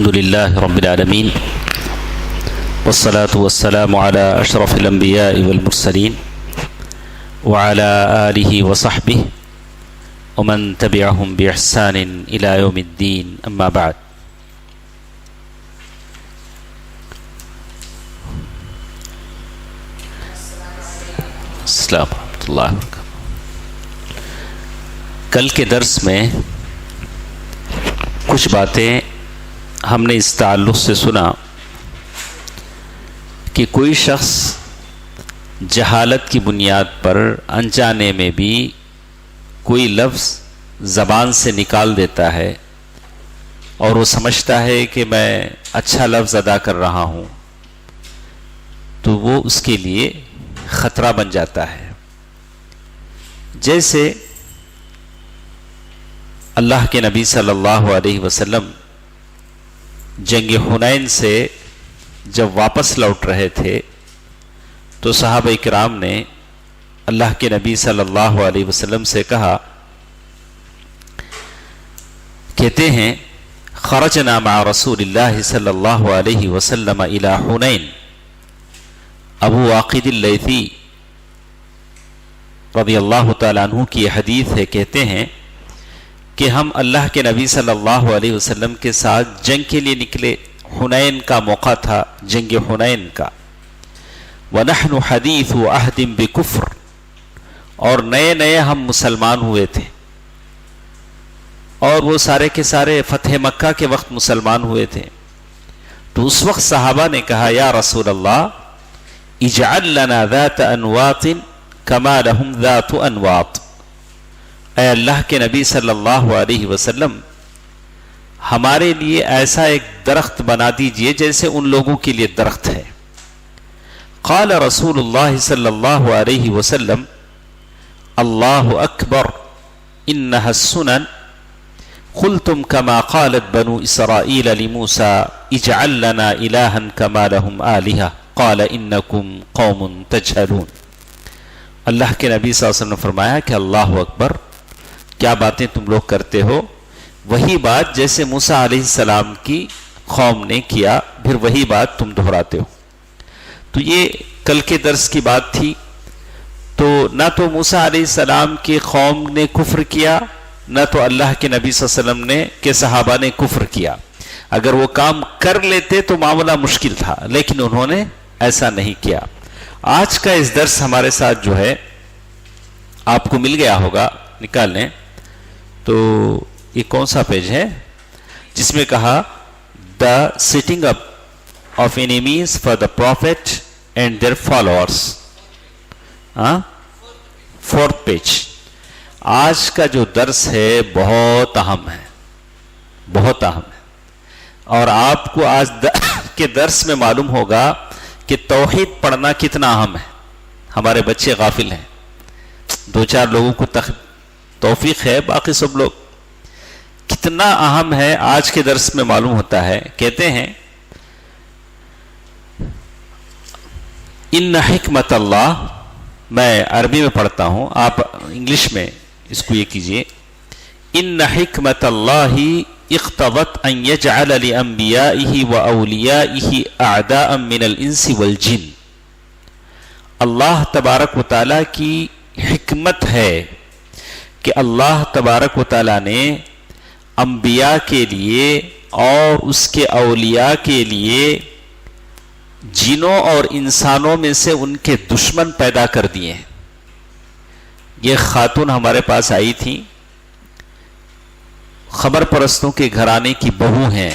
الحمد لله رب العالمين والصلاة والسلام على أشرف الأنبياء والمرسلين وعلى آله وصحبه ومن تبعهم بإحسان إلى يوم الدين أما بعد. السلام ورحمۃ اللہ وبرکاتہ. کل کے درس میں کچھ باتیں ہم نے اس تعلق سے سنا کہ کوئی شخص جہالت کی بنیاد پر انجانے میں بھی کوئی لفظ زبان سے نکال دیتا ہے اور وہ سمجھتا ہے کہ میں اچھا لفظ ادا کر رہا ہوں، تو وہ اس کے لیے خطرہ بن جاتا ہے. جیسے اللہ کے نبی صلی اللہ علیہ وسلم جنگ حنین سے جب واپس لوٹ رہے تھے تو صحابہ کرام نے اللہ کے نبی صلی اللہ علیہ وسلم سے کہا، کہتے ہیں خرجنا مع رسول اللہ صلی اللہ علیہ وسلم الى حنین. ابو واقد اللیثی رضی اللہ تعالیٰ عنہ کی حدیث ہے، کہتے ہیں کہ ہم اللہ کے نبی صلی اللہ علیہ وسلم کے ساتھ جنگ کے لیے نکلے. حنین کا موقع تھا، جنگ حنین کا. وَنَحْنُ حَدِيثُ عَهْدٍ بِكُفْرٍ، اور نئے نئے ہم مسلمان ہوئے تھے، اور وہ سارے کے سارے فتح مکہ کے وقت مسلمان ہوئے تھے. تو اس وقت صحابہ نے کہا، یا رسول اللہ اجعل لنا ذات انواط كما لهم ذات انواط. اے اللہ کے نبی صلی اللہ علیہ وسلم، ہمارے لیے ایسا ایک درخت بنا دیجئے جیسے ان لوگوں کے لیے درخت ہے. قال رسول اللہ صلی اللہ علیہ وسلم اللہ اکبر انها السنن. قلتم كما قالت بنو اسرائیل لموسى اجعل لنا الها كما لهم آلهة قال انکم قوم تجہلون. اللہ کے نبی صلی اللہ علیہ وسلم نے فرمایا کہ اللہ اکبر، کیا باتیں تم لوگ کرتے ہو، وہی بات جیسے موسیٰ علیہ السلام کی قوم نے کیا، پھر وہی بات تم دہراتے ہو. تو یہ کل کے درس کی بات تھی. تو نہ تو موسیٰ علیہ السلام کی قوم نے کفر کیا، نہ تو اللہ کے نبی صلی اللہ علیہ وسلم نے کہ صحابہ نے کفر کیا. اگر وہ کام کر لیتے تو معاملہ مشکل تھا، لیکن انہوں نے ایسا نہیں کیا. آج کا اس درس ہمارے ساتھ جو ہے آپ کو مل گیا ہوگا، نکال لیں. تو یہ کون سا پیج ہے جس میں کہا the setting up of enemies for the prophet and their followers. 4th page. آج کا جو درس ہے بہت اہم ہے، بہت اہم ہے. اور آپ کو آج کے درس میں معلوم ہوگا کہ توحید پڑھنا کتنا اہم ہے. ہمارے بچے غافل ہیں، 2-4 لوگوں کو توفیق ہے، باقی سب لوگ. کتنا اہم ہے آج کے درس میں معلوم ہوتا ہے. کہتے ہیں ان حکمت اللہ، میں عربی میں پڑھتا ہوں، آپ انگلش میں اس کو یہ کیجئے. ان حکمت اللہ اقتضت ان يجعل لانبیائه واولیائه اعداء من الانس والجن. اللہ تبارک و تعالیٰ کی حکمت ہے کہ اللہ تبارک و تعالیٰ نے انبیاء کے لیے اور اس کے اولیاء کے لیے جنوں اور انسانوں میں سے ان کے دشمن پیدا کر دیے ہیں. یہ خاتون ہمارے پاس آئی تھی، خبر پرستوں کے گھرانے کی بہو ہیں.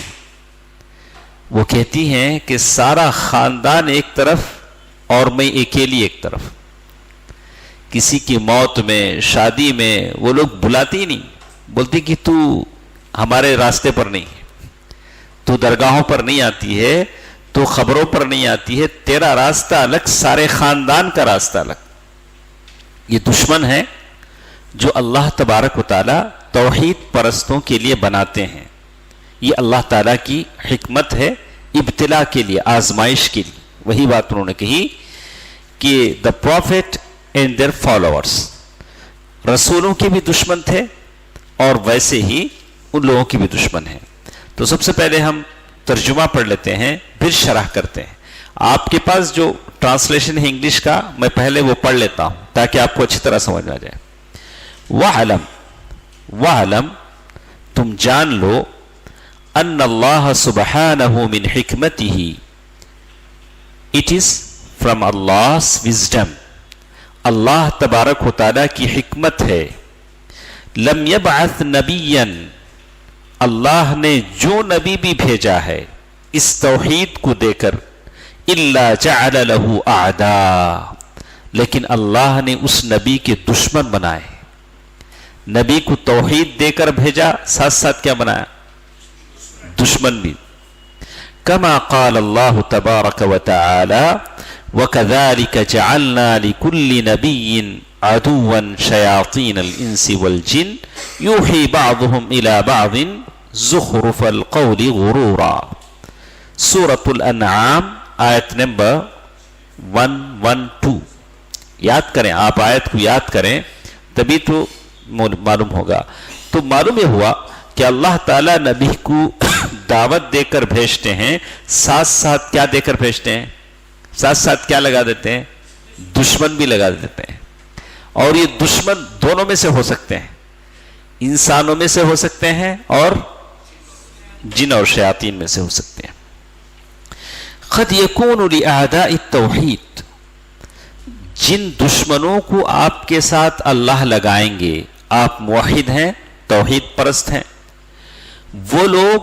وہ کہتی ہیں کہ سارا خاندان ایک طرف اور میں اکیلی ایک طرف. کسی کی موت میں، شادی میں وہ لوگ بلاتی نہیں، بولتی کہ تو ہمارے راستے پر نہیں ہے، تو درگاہوں پر نہیں آتی ہے، تو خبروں پر نہیں آتی ہے، تیرا راستہ الگ، سارے خاندان کا راستہ الگ. یہ دشمن ہے جو اللہ تبارک و تعالی توحید پرستوں کے لیے بناتے ہیں. یہ اللہ تعالیٰ کی حکمت ہے، ابتلا کے لیے، آزمائش کے لیے. وہی بات انہوں نے کہی کہ دا پروفیٹ اینڈ دیئر فالوورس، رسولوں کے بھی دشمن تھے اور ویسے ہی ان لوگوں کی بھی دشمن ہیں. تو سب سے پہلے ہم ترجمہ پڑھ لیتے ہیں پھر شرح کرتے ہیں. آپ کے پاس جو ٹرانسلیشن ہے انگلش کا میں پہلے وہ پڑھ لیتا ہوں تاکہ آپ کو اچھی طرح سمجھ میں آ جائے. وَعَلَمْ تم جان لو ان اللہ سبحانہ من حکمتہ it is from Allah's wisdom. اللہ تبارک و تعالیٰ کی حکمت ہے. لم یبعث نبیا اللہ نے جو نبی بھی بھیجا ہے اس توحید کو دے کر الا جعل له اعداء لیکن اللہ نے اس نبی کے دشمن بنائے. نبی کو توحید دے کر بھیجا ساتھ ساتھ کیا بنایا؟ دشمن بھی. کما قال اللہ تبارک و تعالی وَكَذَلِكَ جَعَلْنَا لِكُلِّ نَبِيٍّ عَدُوًّا شَيَاطِينَ الْإِنسِ وَالْجِنِّ يُوحِي بَعْضُهُمْ إِلَى بَعْضٍ زُخْرُفَ الْقَوْلِ غُرُورًا. سورۃ الانعام آیت نمبر 112. یاد کریں، آپ آیت کو یاد کریں تبھی تو معلوم ہوگا. تو معلوم یہ ہوا کہ اللہ تعالیٰ نبی کو دعوت دے کر بھیجتے ہیں، ساتھ ساتھ کیا دے کر بھیجتے ہیں؟ ساتھ ساتھ کیا لگا دیتے ہیں؟ دشمن بھی لگا دیتے ہیں. اور یہ دشمن دونوں میں سے ہو سکتے ہیں، انسانوں میں سے ہو سکتے ہیں اور جن اور شیاطین میں سے ہو سکتے ہیں. قد یکون لأعداء التوحید جن دشمنوں کو آپ کے ساتھ اللہ لگائیں گے، آپ موحد ہیں، توحید پرست ہیں، وہ لوگ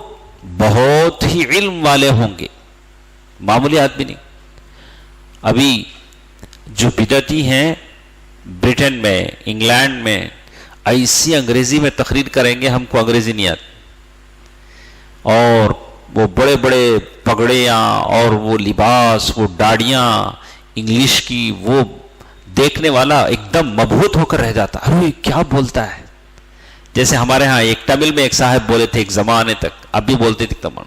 بہت ہی علم والے ہوں گے، معمولی آدمی نہیں. ابھی جو بدعتی ہیں برٹن میں، انگلینڈ میں ایسی انگریزی میں تقریر کریں گے ہم کو انگریزی نہیں آتی، اور وہ بڑے بڑے پگڑیاں اور وہ لباس، وہ داڑیاں انگلش کی، وہ دیکھنے والا ایک دم مبہوت ہو کر رہ جاتا، ارے کیا بولتا ہے. جیسے ہمارے ہاں ایک تمل میں ایک صاحب بولے تھے ایک زمانے تک، اب بھی بولتے تھے تمام.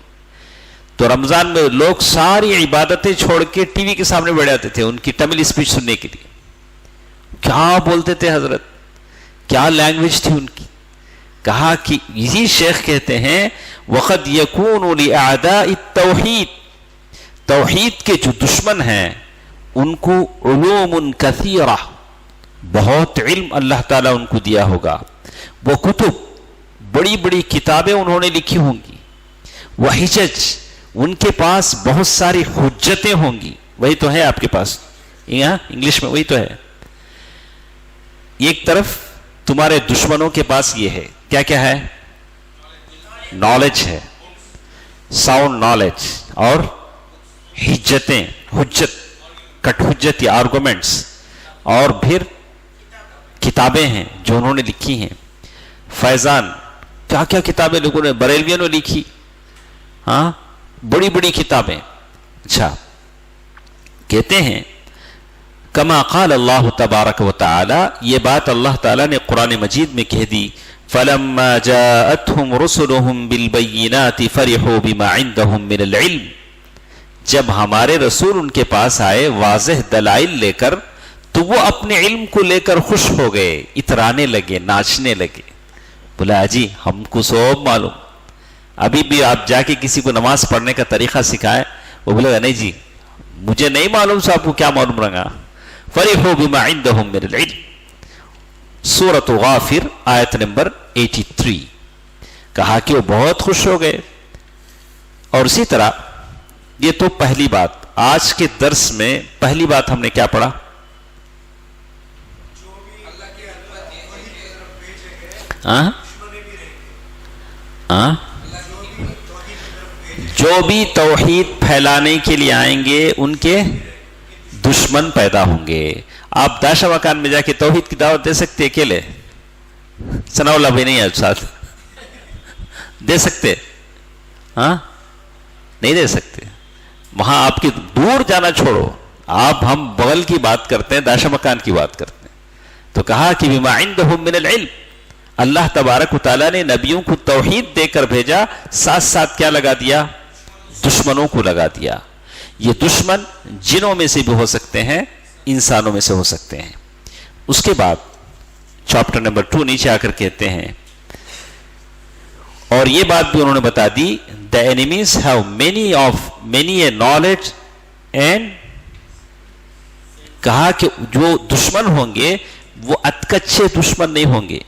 تو رمضان میں لوگ ساری عبادتیں چھوڑ کے ٹی وی کے سامنے بیٹھ جاتے تھے ان کی تمل اسپیچ سننے کے لیے. کیا بولتے تھے حضرت، کیا لینگویج تھی ان کی. کہا کہ یہی شیخ کہتے ہیں وَقَدْ يَكُونُ لِأَعْدَاءِ التَّوْحِيد توحید کے جو دشمن ہیں ان کو علوم کثیرہ بہت علم اللہ تعالیٰ ان کو دیا ہوگا. وہ کتب بڑی بڑی کتابیں انہوں نے لکھی ہوں گی. وہ حجج ان کے پاس بہت ساری حجتیں ہوں گی. وہی تو ہے آپ کے پاس یہاں انگلش میں، وہی تو ہے. ایک طرف تمہارے دشمنوں کے پاس یہ ہے، کیا کیا ہے؟ نالج ہے، ساؤنڈ نالج، اور حجتیں، حجت، کٹ حجت یا آرگومنٹس، اور پھر کتابیں ہیں جو انہوں نے لکھی ہیں. فیضان، کیا کیا کتابیں لوگوں نے، بریلویوں نے لکھی، ہاں بڑی بڑی کتابیں. اچھا کہتے ہیں کما قال اللہ تبارک و تعالی، یہ بات اللہ تعالیٰ نے قرآن مجید میں کہہ دی. فَلَمَّا جَاءَتْهُمْ رُسُلُهُمْ بِالْبَيِّنَاتِ فَرِحُوا بِمَا عِنْدَهُمْ مِنَ الْعِلْمِ جب ہمارے رسول ان کے پاس آئے واضح دلائل لے کر تو وہ اپنے علم کو لے کر خوش ہو گئے، اترانے لگے، ناچنے لگے. بولا جی ہم کو سب معلوم. ابھی بھی آپ جا کے کسی کو نماز پڑھنے کا طریقہ سکھائے، وہ بولے گا نہیں جی مجھے نہیں معلوم، سو آپ کو کیا معلوم رہا. فَرِحُوا بِمَا عِنْدَهُمْ مِنَ الْعِلْمِ سورۃ غافر آیت نمبر 83. کہا کہ وہ بہت خوش ہو گئے. اور اسی طرح یہ تو پہلی بات. آج کے درس میں پہلی بات ہم نے کیا پڑھا؟ جو بھی توحید پھیلانے کے لیے آئیں گے ان کے دشمن پیدا ہوں گے. آپ داشا مکان میں جا کے توحید کی دعوت دے سکتے اکیلے؟ ثناء اللہ بھی نہیں ہے ساتھ، دے سکتے؟ ہاں نہیں دے سکتے. وہاں آپ کی دور جانا چھوڑو، آپ ہم بغل کی بات کرتے ہیں، داشا مکان کی بات کرتے ہیں. تو کہا کہ بما عندهم من العلم اللہ تبارک و تعالیٰ نے نبیوں کو توحید دے کر بھیجا، ساتھ ساتھ کیا لگا دیا؟ دشمنوں کو لگا دیا. یہ دشمن جنوں میں سے بھی ہو سکتے ہیں، انسانوں میں سے ہو سکتے ہیں. اس کے بعد چیپٹر نمبر 2 نیچے آ کر کہتے ہیں اور یہ بات بھی انہوں نے بتا دی the enemies have many a knowledge and کہا کہ جو دشمن ہوں گے وہ اتکچے دشمن نہیں ہوں گے.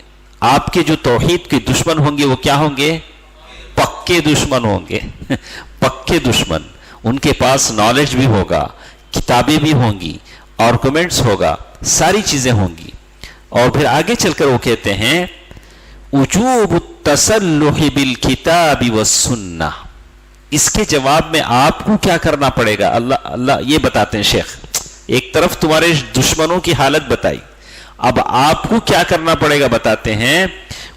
آپ کے جو توحید کے دشمن ہوں گے وہ کیا ہوں گے؟ پکے دشمن ہوں گے. پکے دشمن. ان کے پاس نالج بھی ہوگا, کتابیں بھی ہوں گی, آرگومنٹس ہوگا, ساری چیزیں ہوں گی. اور پھر آگے چل کر وہ کہتے ہیں وجوب التسلح بالکتاب والسنہ. اس کے جواب میں آپ کو کیا کرنا پڑے گا؟ اللہ یہ بتاتے ہیں شیخ. ایک طرف تمہارے دشمنوں کی حالت بتائی, اب آپ کو کیا کرنا پڑے گا بتاتے ہیں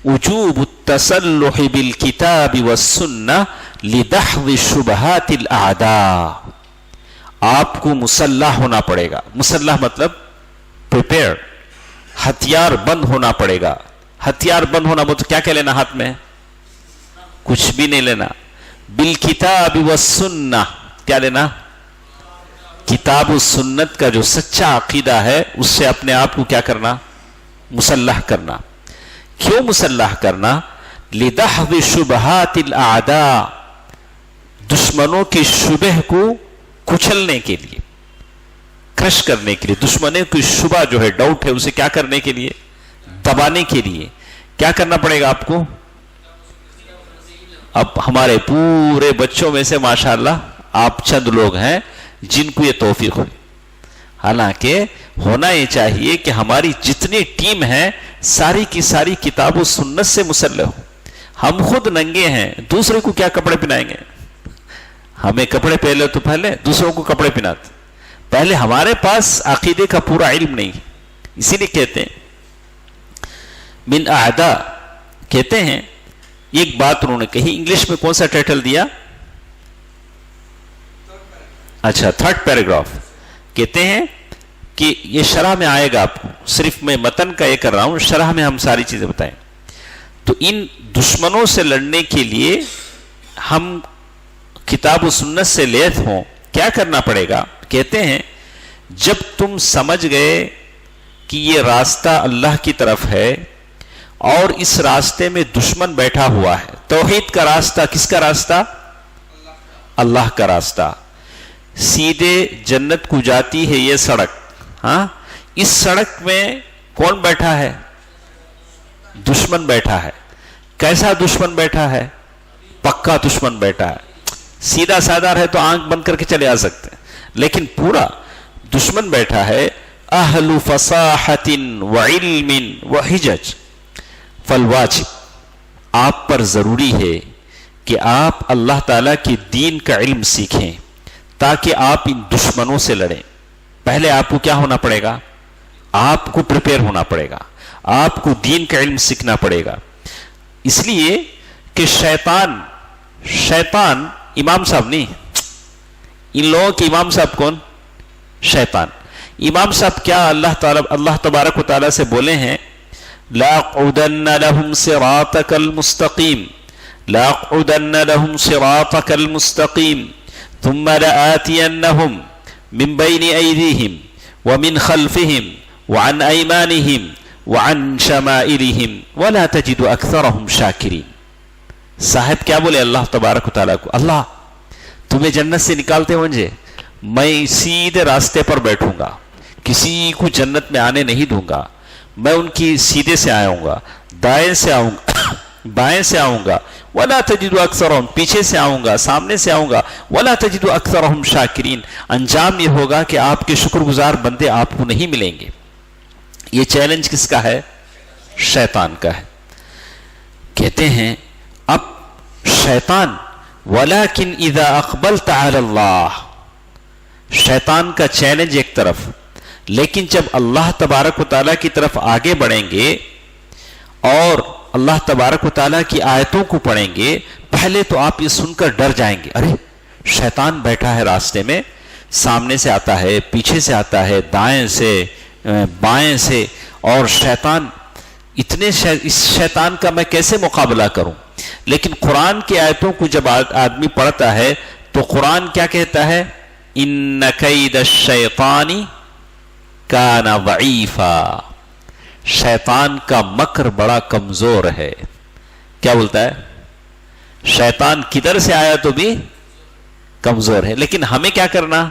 وجوب التسلح بالکتاب والسنہ لدحض شبہات الاعداء. آپ کو مسلح ہونا پڑے گا. مسلح مطلب پریپیئر, ہتھیار بند ہونا پڑے گا. ہتھیار بند ہونا مطلب کیا لینا ہاتھ میں؟ کچھ بھی نہیں لینا. بالکتاب والسنہ کیا لینا؟ کتاب و سنت کا جو سچا عقیدہ ہے اس سے اپنے آپ کو کیا کرنا؟ مسلح کرنا. کیوں مسلح کرنا؟ لدحض شبہات الاعداء, دشمنوں کی شبہ کو کچلنے کے لیے, کرش کرنے کے لیے. دشمنوں کی شبہ جو ہے, ڈاؤٹ ہے, اسے کیا کرنے کے لیے؟ دبانے کے لیے. کیا کرنا پڑے گا آپ کو؟ اب ہمارے پورے بچوں میں سے ماشاءاللہ آپ چند لوگ ہیں جن کو یہ توفیق ہوئی. حالانکہ ہونا یہ چاہیے کہ ہماری جتنی ٹیم ہے ساری کی ساری کتاب و سنت سے مسلح ہو. ہم خود ننگے ہیں, دوسرے کو کیا کپڑے پہنائیں گے؟ ہمیں کپڑے پہلے تو پہلے دوسروں کو کپڑے پہناتے. پہلے ہمارے پاس عقیدے کا پورا علم نہیں. اسی لیے کہتے ہیں من اعداء. کہتے ہیں ایک بات انہوں نے کہی, انگلش میں کون سا ٹائٹل دیا؟ اچھا, تھرڈ پیراگراف. کہتے ہیں کہ یہ شرح میں آئے گا, آپ کو صرف میں متن کا یہ کر رہا ہوں, شرح میں ہم ساری چیزیں بتائیں. تو ان دشمنوں سے لڑنے کے لیے ہم کتاب و سنت سے لیس ہوں, کیا کرنا پڑے گا؟ کہتے ہیں جب تم سمجھ گئے کہ یہ راستہ اللہ کی طرف ہے اور اس راستے میں دشمن بیٹھا ہوا ہے, توحید کا راستہ کس کا راستہ؟ اللہ کا راستہ. سیدھے جنت کو جاتی ہے یہ سڑک. ہاں, اس سڑک میں کون بیٹھا ہے؟ دشمن بیٹھا ہے. کیسا دشمن بیٹھا ہے؟ پکا دشمن بیٹھا ہے. سیدھا سادہ ہے تو آنکھ بند کر کے چلے آ سکتے ہیں, لیکن پورا دشمن بیٹھا ہے. اہل فصاحت وعلم وحجج فالواجب, آپ پر ضروری ہے کہ آپ اللہ تعالیٰ کے دین کا علم سیکھیں تاکہ آپ ان دشمنوں سے لڑیں. پہلے آپ کو کیا ہونا پڑے گا؟ آپ کو پریپیئر ہونا پڑے گا, آپ کو دین کا علم سیکھنا پڑے گا. اس لیے کہ شیطان امام صاحب نہیں, ان لوگوں کے امام صاحب کون؟ شیطان. امام صاحب کیا اللہ تبارک و تعالیٰ سے بولے ہیں لَأَقْعُدَنَّ لَهُمْ صِرَاطَكَ الْمُسْتَقِيمِ لَأَقْعُدَنَّ لَهُمْ صِرَاطَكَ الْمُسْتَقِيمِ ثُمَّ لَآتِيَنَّهُمْ مِنْ بَيْنِ أَيْدِيهِمْ وَمِنْ خَلْفِهِمْ وَعَنْ أَيْمَانِهِمْ وَعَنْ شَمَائِلِهِمْ وَلَا تَجِدُ أَكْثَرَهُمْ شَاكِرِينَ. صاحب کیا بولے اللہ تبارک و تعالیٰ کو؟ اللہ تمہیں جنت سے نکالتے ہوں, میں سیدھے راستے پر بیٹھوں گا, کسی کو جنت میں آنے نہیں دوں گا. میں ان کی سیدھے سے آؤں گا, دائیں سے آؤں گا, بائیں سے آؤں گا. وَلَا تَجِدُ أَكْثَرَهُمْ, پیچھے سے آؤں گا, سامنے سے آؤں گا. وَلَا تَجِدُ أَكْثَرَهُمْ شَاكِرِينَ, انجام یہ ہوگا کہ آپ کے شکر گزار بندے آپ کو نہیں ملیں گے. یہ چیلنج کس کا ہے؟ شیطان کا ہے. کہتے ہیں اب شیطان وَلَكِنْ إِذَا أَقْبَلْتَ عَلَى اللَّهِ, شیطان کا چیلنج ایک طرف, لیکن جب اللہ تبارک و تعالیٰ کی طرف آگے بڑھیں گے اور اللہ تبارک و تعالیٰ کی آیتوں کو پڑھیں گے, پہلے تو آپ یہ سن کر ڈر جائیں گے, ارے شیطان بیٹھا ہے راستے میں, سامنے سے آتا ہے, پیچھے سے آتا ہے, دائیں سے بائیں سے, اور شیطان اس شیطان کا میں کیسے مقابلہ کروں. لیکن قرآن کی آیتوں کو جب آدمی پڑھتا ہے تو قرآن کیا کہتا ہے؟ ان کید الشیطان کان ضعیفا, شیطان کا مکر بڑا کمزور ہے. کیا بولتا ہے؟ شیطان کدھر سے آیا تو بھی کمزور ہے. لیکن ہمیں کیا کرنا؟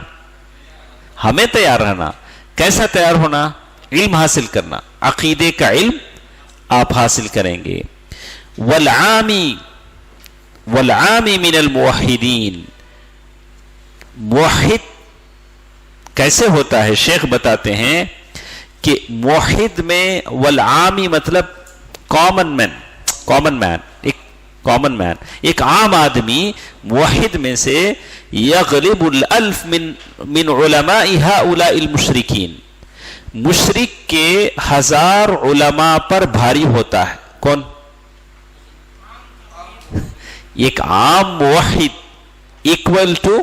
ہمیں تیار رہنا. کیسا تیار ہونا؟ علم حاصل کرنا. عقیدے کا علم آپ حاصل کریں گے. والعامی من الموحدین. موحد کیسے ہوتا ہے؟ شیخ بتاتے ہیں کہ موحد میں والعامی مطلب کامن مین، ایک عام آدمی موحد میں سے یغلب الالف من علماء هؤلاء المشرکین، مشرک کے 1000 علماء پر بھاری ہوتا ہے. کون؟ ایک عام موحد equal to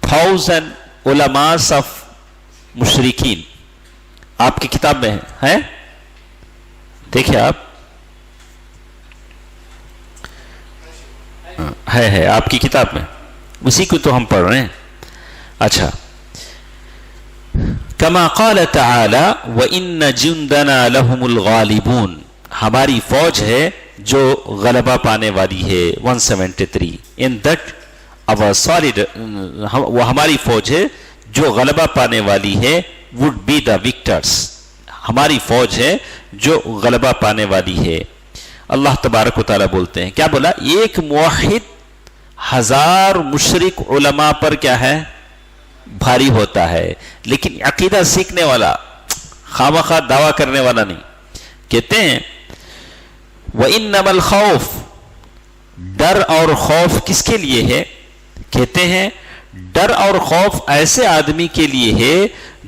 1000 علماء of مشرکین. آپ کی کتاب میں ہے، دیکھیں آپ، ہے آپ کی کتاب میں، اسی کو تو ہم پڑھ رہے ہیں. اچھا، کما قال تعالی وَإِنَّ جُنْدَنَا لَهُمُ الْغَالِبُونَ. ہماری فوج ہے جو غلبہ پانے والی ہے. 173 in that our solid، وہ ہماری فوج ہے جو غلبہ پانے والی ہے. would be the victors. ہماری فوج ہے جو غلبہ پانے والی ہے. اللہ تبارک و تعالیٰ بولتے ہیں، کیا بولا؟ ایک موحد 1000 مشرک علماء پر کیا ہے؟ بھاری ہوتا ہے. لیکن عقیدہ سیکھنے والا، خامخواہ دعویٰ کرنے والا نہیں. کہتے ہیں وَإِنَّمَا الْخَوْفُ، ڈر اور خوف کس کے لیے ہے؟ کہتے ہیں ڈر اور خوف ایسے آدمی کے لیے ہے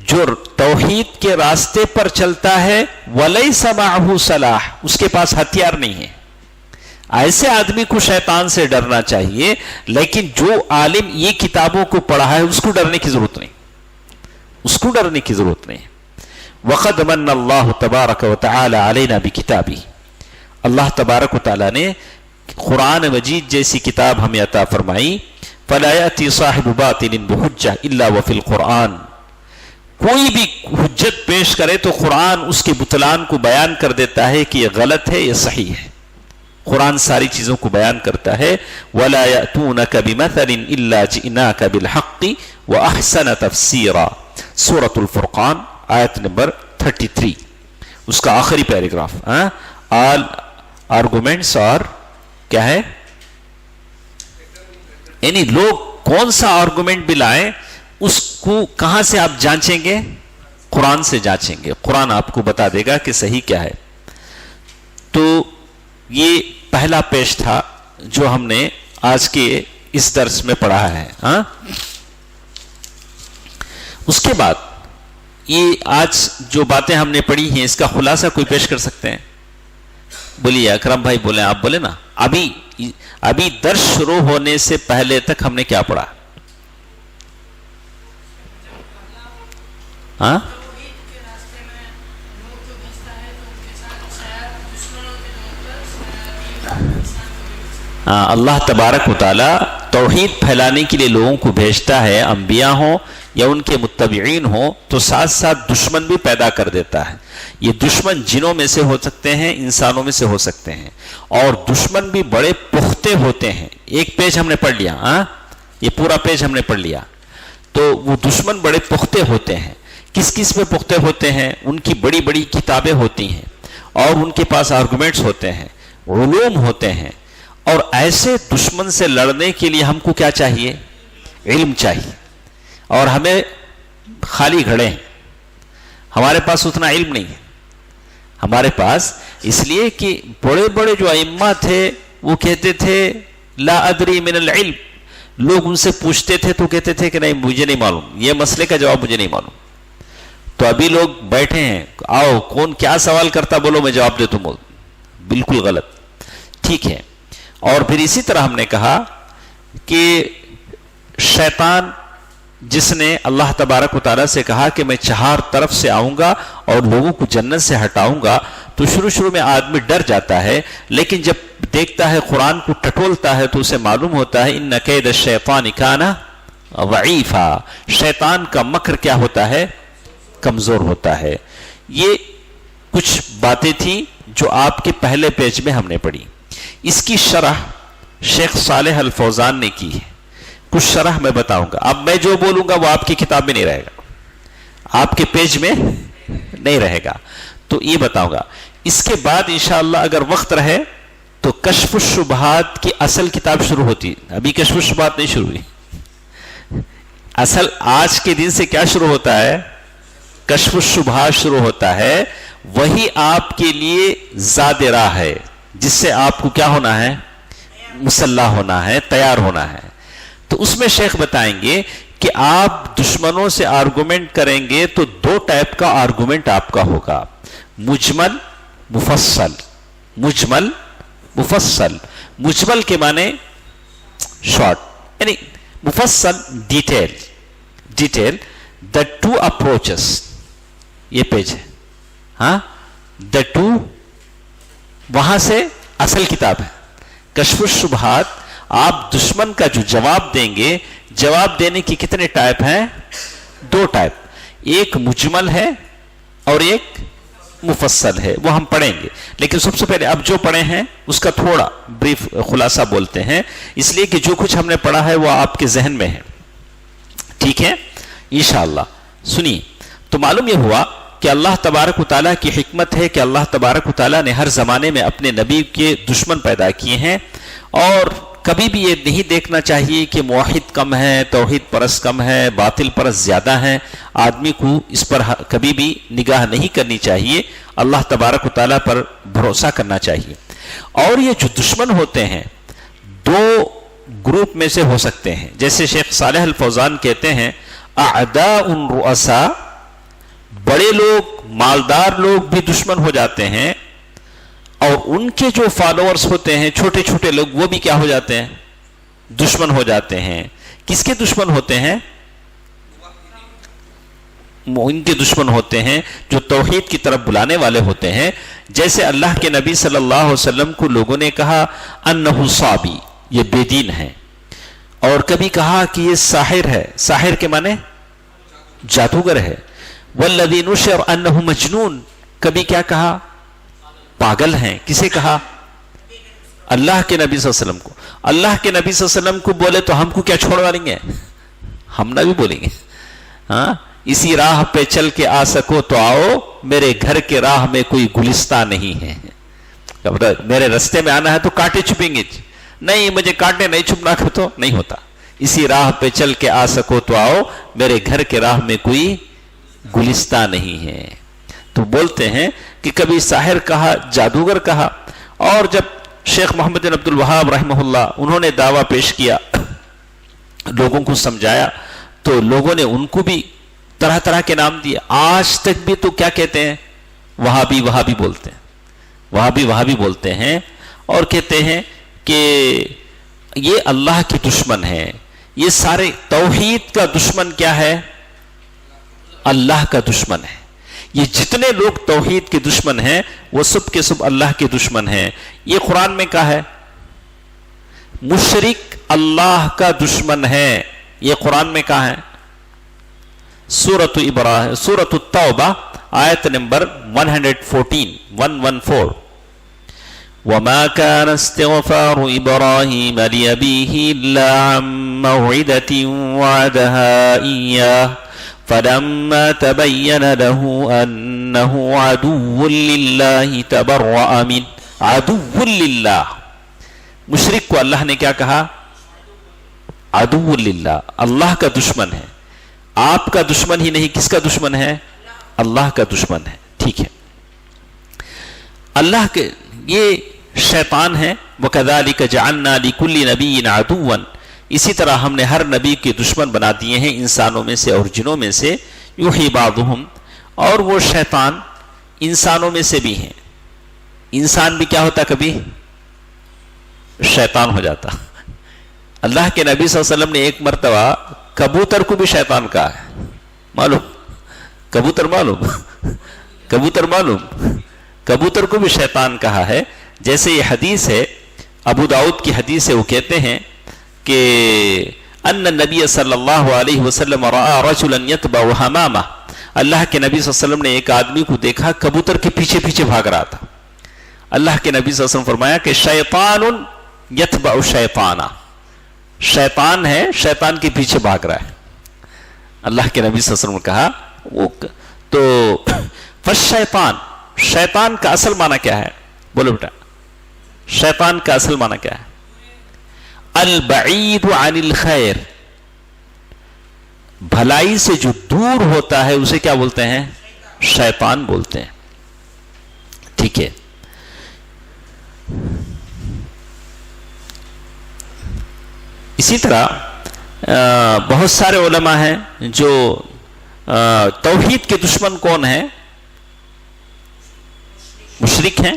جو توحید کے راستے پر چلتا ہے وَلَيْسَ مَعَهُ سَلَاحٌ، اس کے پاس ہتھیار نہیں ہے. ایسے آدمی کو شیطان سے ڈرنا چاہیے. لیکن جو عالم یہ کتابوں کو پڑھا ہے اس کو ڈرنے کی ضرورت نہیں، اس کو ڈرنے کی ضرورت نہیں. وَقَدْ مَنَّ اللَّهُ تَبَارَكَ وَتَعَالَى عَلَيْنَا بِكِتَابِهِ. اللہ تبارک و تعالیٰ نے قرآن مجید جیسی کتاب ہمیں عطا فرمائی. فَلَا يَأْتِي صَاحِبُ بَاطِلٍ بِحُجَّةٍ إِلَّا وَفِي الْقُرْآنِ. کوئی بھی حجت پیش کرے تو قرآن اس کے بطلان کو بیان کر دیتا ہے کہ یہ غلط ہے، یہ صحیح ہے. قرآن ساری چیزوں کو بیان کرتا ہے. وَلَا يَأْتُونَكَ بِمَثَلٍ إِلَّا جِئْنَاكَ بِالْحَقِّ وَأَحْسَنَ تَفْسِيرًا. سورۃ الفرقان آیت نمبر 33، اس کا آخری پیراگراف. آل آرگومنٹس اور کیا ہے، یعنی لوگ کون سا آرگومنٹ بھی لائیں اس کو کہاں سے آپ جانچیں گے؟ قرآن سے جانچیں گے. قرآن آپ کو بتا دے گا کہ صحیح کیا ہے. تو یہ پہلا پیش تھا جو ہم نے آج کے اس درس میں پڑھا ہے. اس کے بعد یہ آج جو باتیں ہم نے پڑھی ہیں اس کا خلاصہ کوئی پیش کر سکتے ہیں؟ بولیے اکرم بھائی، بولیں، آپ بولیں نا. ابھی درس شروع ہونے سے پہلے تک ہم نے کیا پڑھا؟ ہاں، اللہ تبارک و تعالیٰ توحید پھیلانے کے لیے لوگوں کو بھیجتا ہے، انبیاء ہوں یا ان کے متبعین ہوں، تو ساتھ ساتھ دشمن بھی پیدا کر دیتا ہے. یہ دشمن جنوں میں سے ہو سکتے ہیں، انسانوں میں سے ہو سکتے ہیں، اور دشمن بھی بڑے پختے ہوتے ہیں. ایک پیج ہم نے پڑھ لیا، یہ پورا پیج ہم نے پڑھ لیا. تو وہ دشمن بڑے پختے ہوتے ہیں. کس کس میں پختے ہوتے ہیں؟ ان کی بڑی بڑی کتابیں ہوتی ہیں اور ان کے پاس آرگومنٹس ہوتے ہیں، علوم ہوتے ہیں. اور ایسے دشمن سے لڑنے کے لیے ہم کو کیا چاہیے؟ علم چاہیے. اور ہمیں خالی گھڑے ہیں، ہمارے پاس اتنا علم نہیں ہے ہمارے پاس. اس لیے کہ بڑے بڑے جو ائمہ تھے وہ کہتے تھے لا ادری من العلم. لوگ ان سے پوچھتے تھے تو کہتے تھے کہ نہیں، مجھے نہیں معلوم، یہ مسئلے کا جواب مجھے نہیں معلوم. تو ابھی لوگ بیٹھے ہیں، آؤ کون کیا سوال کرتا بولو میں جواب دیتا ہوں. بالکل غلط. ٹھیک ہے. اور پھر اسی طرح ہم نے کہا کہ شیطان جس نے اللہ تبارک و تعالیٰ سے کہا کہ میں 4 طرف سے آؤں گا اور لوگوں کو جنت سے ہٹاؤں گا، تو شروع میں آدمی ڈر جاتا ہے. لیکن جب دیکھتا ہے قرآن کو ٹٹولتا ہے تو اسے معلوم ہوتا ہے ان کید الشیطان کان ضعیفا. شیطان کا مکر کیا ہوتا ہے؟ کمزور ہوتا ہے. یہ کچھ باتیں تھیں جو آپ کے پہلے پیج میں ہم نے پڑھی. اس کی شرح شیخ صالح الفوزان نے کی ہے. کچھ شرح میں بتاؤں گا. اب میں جو بولوں گا وہ آپ کی کتاب میں نہیں رہے گا, آپ کے پیج میں نہیں رہے گا, تو یہ بتاؤں گا. اس کے بعد انشاءاللہ اگر وقت رہے تو کشف الشبہات کی اصل کتاب شروع ہوتی ہے. ابھی کشف الشبہات نہیں شروع ہوئی. اصل آج کے دن سے کیا شروع ہوتا ہے؟ کشف الشبہات شروع ہوتا ہے. وہی آپ کے لیے زاد راہ ہے جس سے آپ کو کیا ہونا ہے؟ مسلح ہونا ہے, تیار ہونا ہے. تو اس میں شیخ بتائیں گے کہ آپ دشمنوں سے آرگومنٹ کریں گے تو دو ٹائپ کا آرگومنٹ آپ کا ہوگا, مجمل مفصل. مجمل مفصل. مجمل کے معنی شارٹ, یعنی مفصل detail. Detail the two approaches, یہ پیج ہے ہاں, the two, وہاں سے اصل کتاب ہے کشف الشبہات. آپ دشمن کا جو جواب دیں گے, جواب دینے کی کتنے ٹائپ ہیں؟ دو ٹائپ, ایک مجمل ہے اور ایک مفصل ہے. وہ ہم پڑھیں گے, لیکن سب سے پہلے اب جو پڑھے ہیں اس کا تھوڑا بریف خلاصہ بولتے ہیں, اس لیے کہ جو کچھ ہم نے پڑھا ہے وہ آپ کے ذہن میں ہے. ٹھیک ہے انشاءاللہ. سنیے, تو معلوم یہ ہوا کہ اللہ تبارک و تعالیٰ کی حکمت ہے کہ اللہ تبارک و تعالیٰ نے ہر زمانے میں اپنے نبی کے دشمن پیدا کیے ہیں, اور کبھی بھی یہ نہیں دیکھنا چاہیے کہ موحد کم ہے, توحید پرست کم ہے, باطل پرست زیادہ ہیں. آدمی کو اس پر کبھی بھی نگاہ نہیں کرنی چاہیے, اللہ تبارک و تعالیٰ پر بھروسہ کرنا چاہیے. اور یہ جو دشمن ہوتے ہیں دو گروپ میں سے ہو سکتے ہیں. جیسے شیخ صالح الفوزان کہتے ہیں اعداء رؤساء, بڑے لوگ مالدار لوگ بھی دشمن ہو جاتے ہیں, اور ان کے جو فالوورز ہوتے ہیں چھوٹے چھوٹے لوگ وہ بھی کیا ہو جاتے ہیں؟ دشمن ہو جاتے ہیں. کس کے دشمن ہوتے ہیں؟ ان کے دشمن ہوتے ہیں جو توحید کی طرف بلانے والے ہوتے ہیں. جیسے اللہ کے نبی صلی اللہ علیہ وسلم کو لوگوں نے کہا انہ صابی, یہ بے دین ہے, اور کبھی کہا کہ یہ ساحر ہے. ساحر کے معنی جادوگر ہے. والذی نشر انہ مجنون, کبھی کیا کہا؟ پاگل ہیں. کسے کہا؟ اللہ کے نبی صلی اللہ علیہ وسلم کو. اللہ کے نبی صلی اللہ علیہ وسلم کو بولے تو ہم کو کیا چھوڑوا لیں گے؟ ہم نہ بھی بولیں گے ہاں, اسی راہ پہ چل کے آ سکو تو آؤ, میرے گھر کے راہ میں کوئی گلستہ نہیں ہے. میرے رستے میں آنا ہے تو کانٹے چھپیں گے, نہیں مجھے کانٹے نہیں چھپنا تو نہیں ہوتا. اسی راہ پہ چل کے آ سکو تو آؤ, میرے گھر کے راہ میں کوئی گلستہ نہیں ہے. تو بولتے ہیں کہ کبھی ساحر کہا, جادوگر کہا. اور جب شیخ محمد بن عبد الوہاب رحمہ اللہ انہوں نے دعویٰ پیش کیا, لوگوں کو سمجھایا, تو لوگوں نے ان کو بھی طرح طرح کے نام دیے. آج تک بھی تو کیا کہتے ہیں؟ وہابی وہابی بولتے ہیں, وہابی وہابی بولتے ہیں, اور کہتے ہیں کہ یہ اللہ کے دشمن ہے. یہ سارے توحید کا دشمن کیا ہے؟ اللہ کا دشمن ہے. یہ جتنے لوگ توحید کے دشمن ہیں وہ سب کے سب اللہ کے دشمن ہیں. یہ قرآن میں کہا ہے مشرک اللہ کا دشمن ہے, یہ قرآن میں کہا ہے. سورۃ ابراہیم, سورۃ التوبہ آیت نمبر 114. وما كان استغفار إبراهيم لأبيه إلا عن موعدة وعدها إياه فلما تبين له أنه عدو لله تبرأ منه. عدو للہ, مشرک کو اللہ نے کیا کہا؟ عدو للہ, اللہ کا دشمن ہے. آپ کا دشمن ہی نہیں, کس کا دشمن ہے؟ اللہ کا دشمن ہے. ٹھیک ہے, اللہ کے یہ شیطان ہے. وَكَذَلِكَ جَعَلْنَا لِكُلِّ نَبِيٍّ عَدُوًّا, اسی طرح ہم نے ہر نبی کے دشمن بنا دیے ہیں انسانوں میں سے اور جنوں میں سے. یوحی بعضهم, اور وہ شیطان انسانوں میں سے بھی ہیں. انسان بھی کیا ہوتا, کبھی شیطان ہو جاتا. اللہ کے نبی صلی اللہ علیہ وسلم نے ایک مرتبہ کبوتر کو بھی شیطان کہا ہے. معلوم کبوتر, معلوم کبوتر, معلوم کبوتر کو بھی شیطان کہا ہے. جیسے یہ حدیث ہے, ابو داؤد کی حدیث ہے, وہ کہتے ہیں کہ ان النبی صلی اللہ علیہ وسلم رأى رجلا يتبع حمامہ, اللہ کے نبی صلی اللہ علیہ وسلم نے ایک آدمی کو دیکھا کبوتر کے پیچھے پیچھے بھاگ رہا تھا. اللہ کے نبی صلی اللہ علیہ وسلم فرمایا کہ شیطان یتبع شیطانا، شیطان ہے، شیطان کے پیچھے بھاگ رہا ہے. اللہ کے نبی صلی اللہ علیہ وسلم نے کہا وہ تو فالشیطان، شیطان کا اصل معنی کیا ہے؟ بولو بیٹا، شیطان کا اصل معنی کیا ہے؟ البعید عن الخیر، بھلائی سے جو دور ہوتا ہے اسے کیا بولتے ہیں؟ شیطان بولتے ہیں. ٹھیک ہے. اسی طرح بہت سارے علماء ہیں جو توحید کے دشمن کون ہیں؟ مشرک ہیں.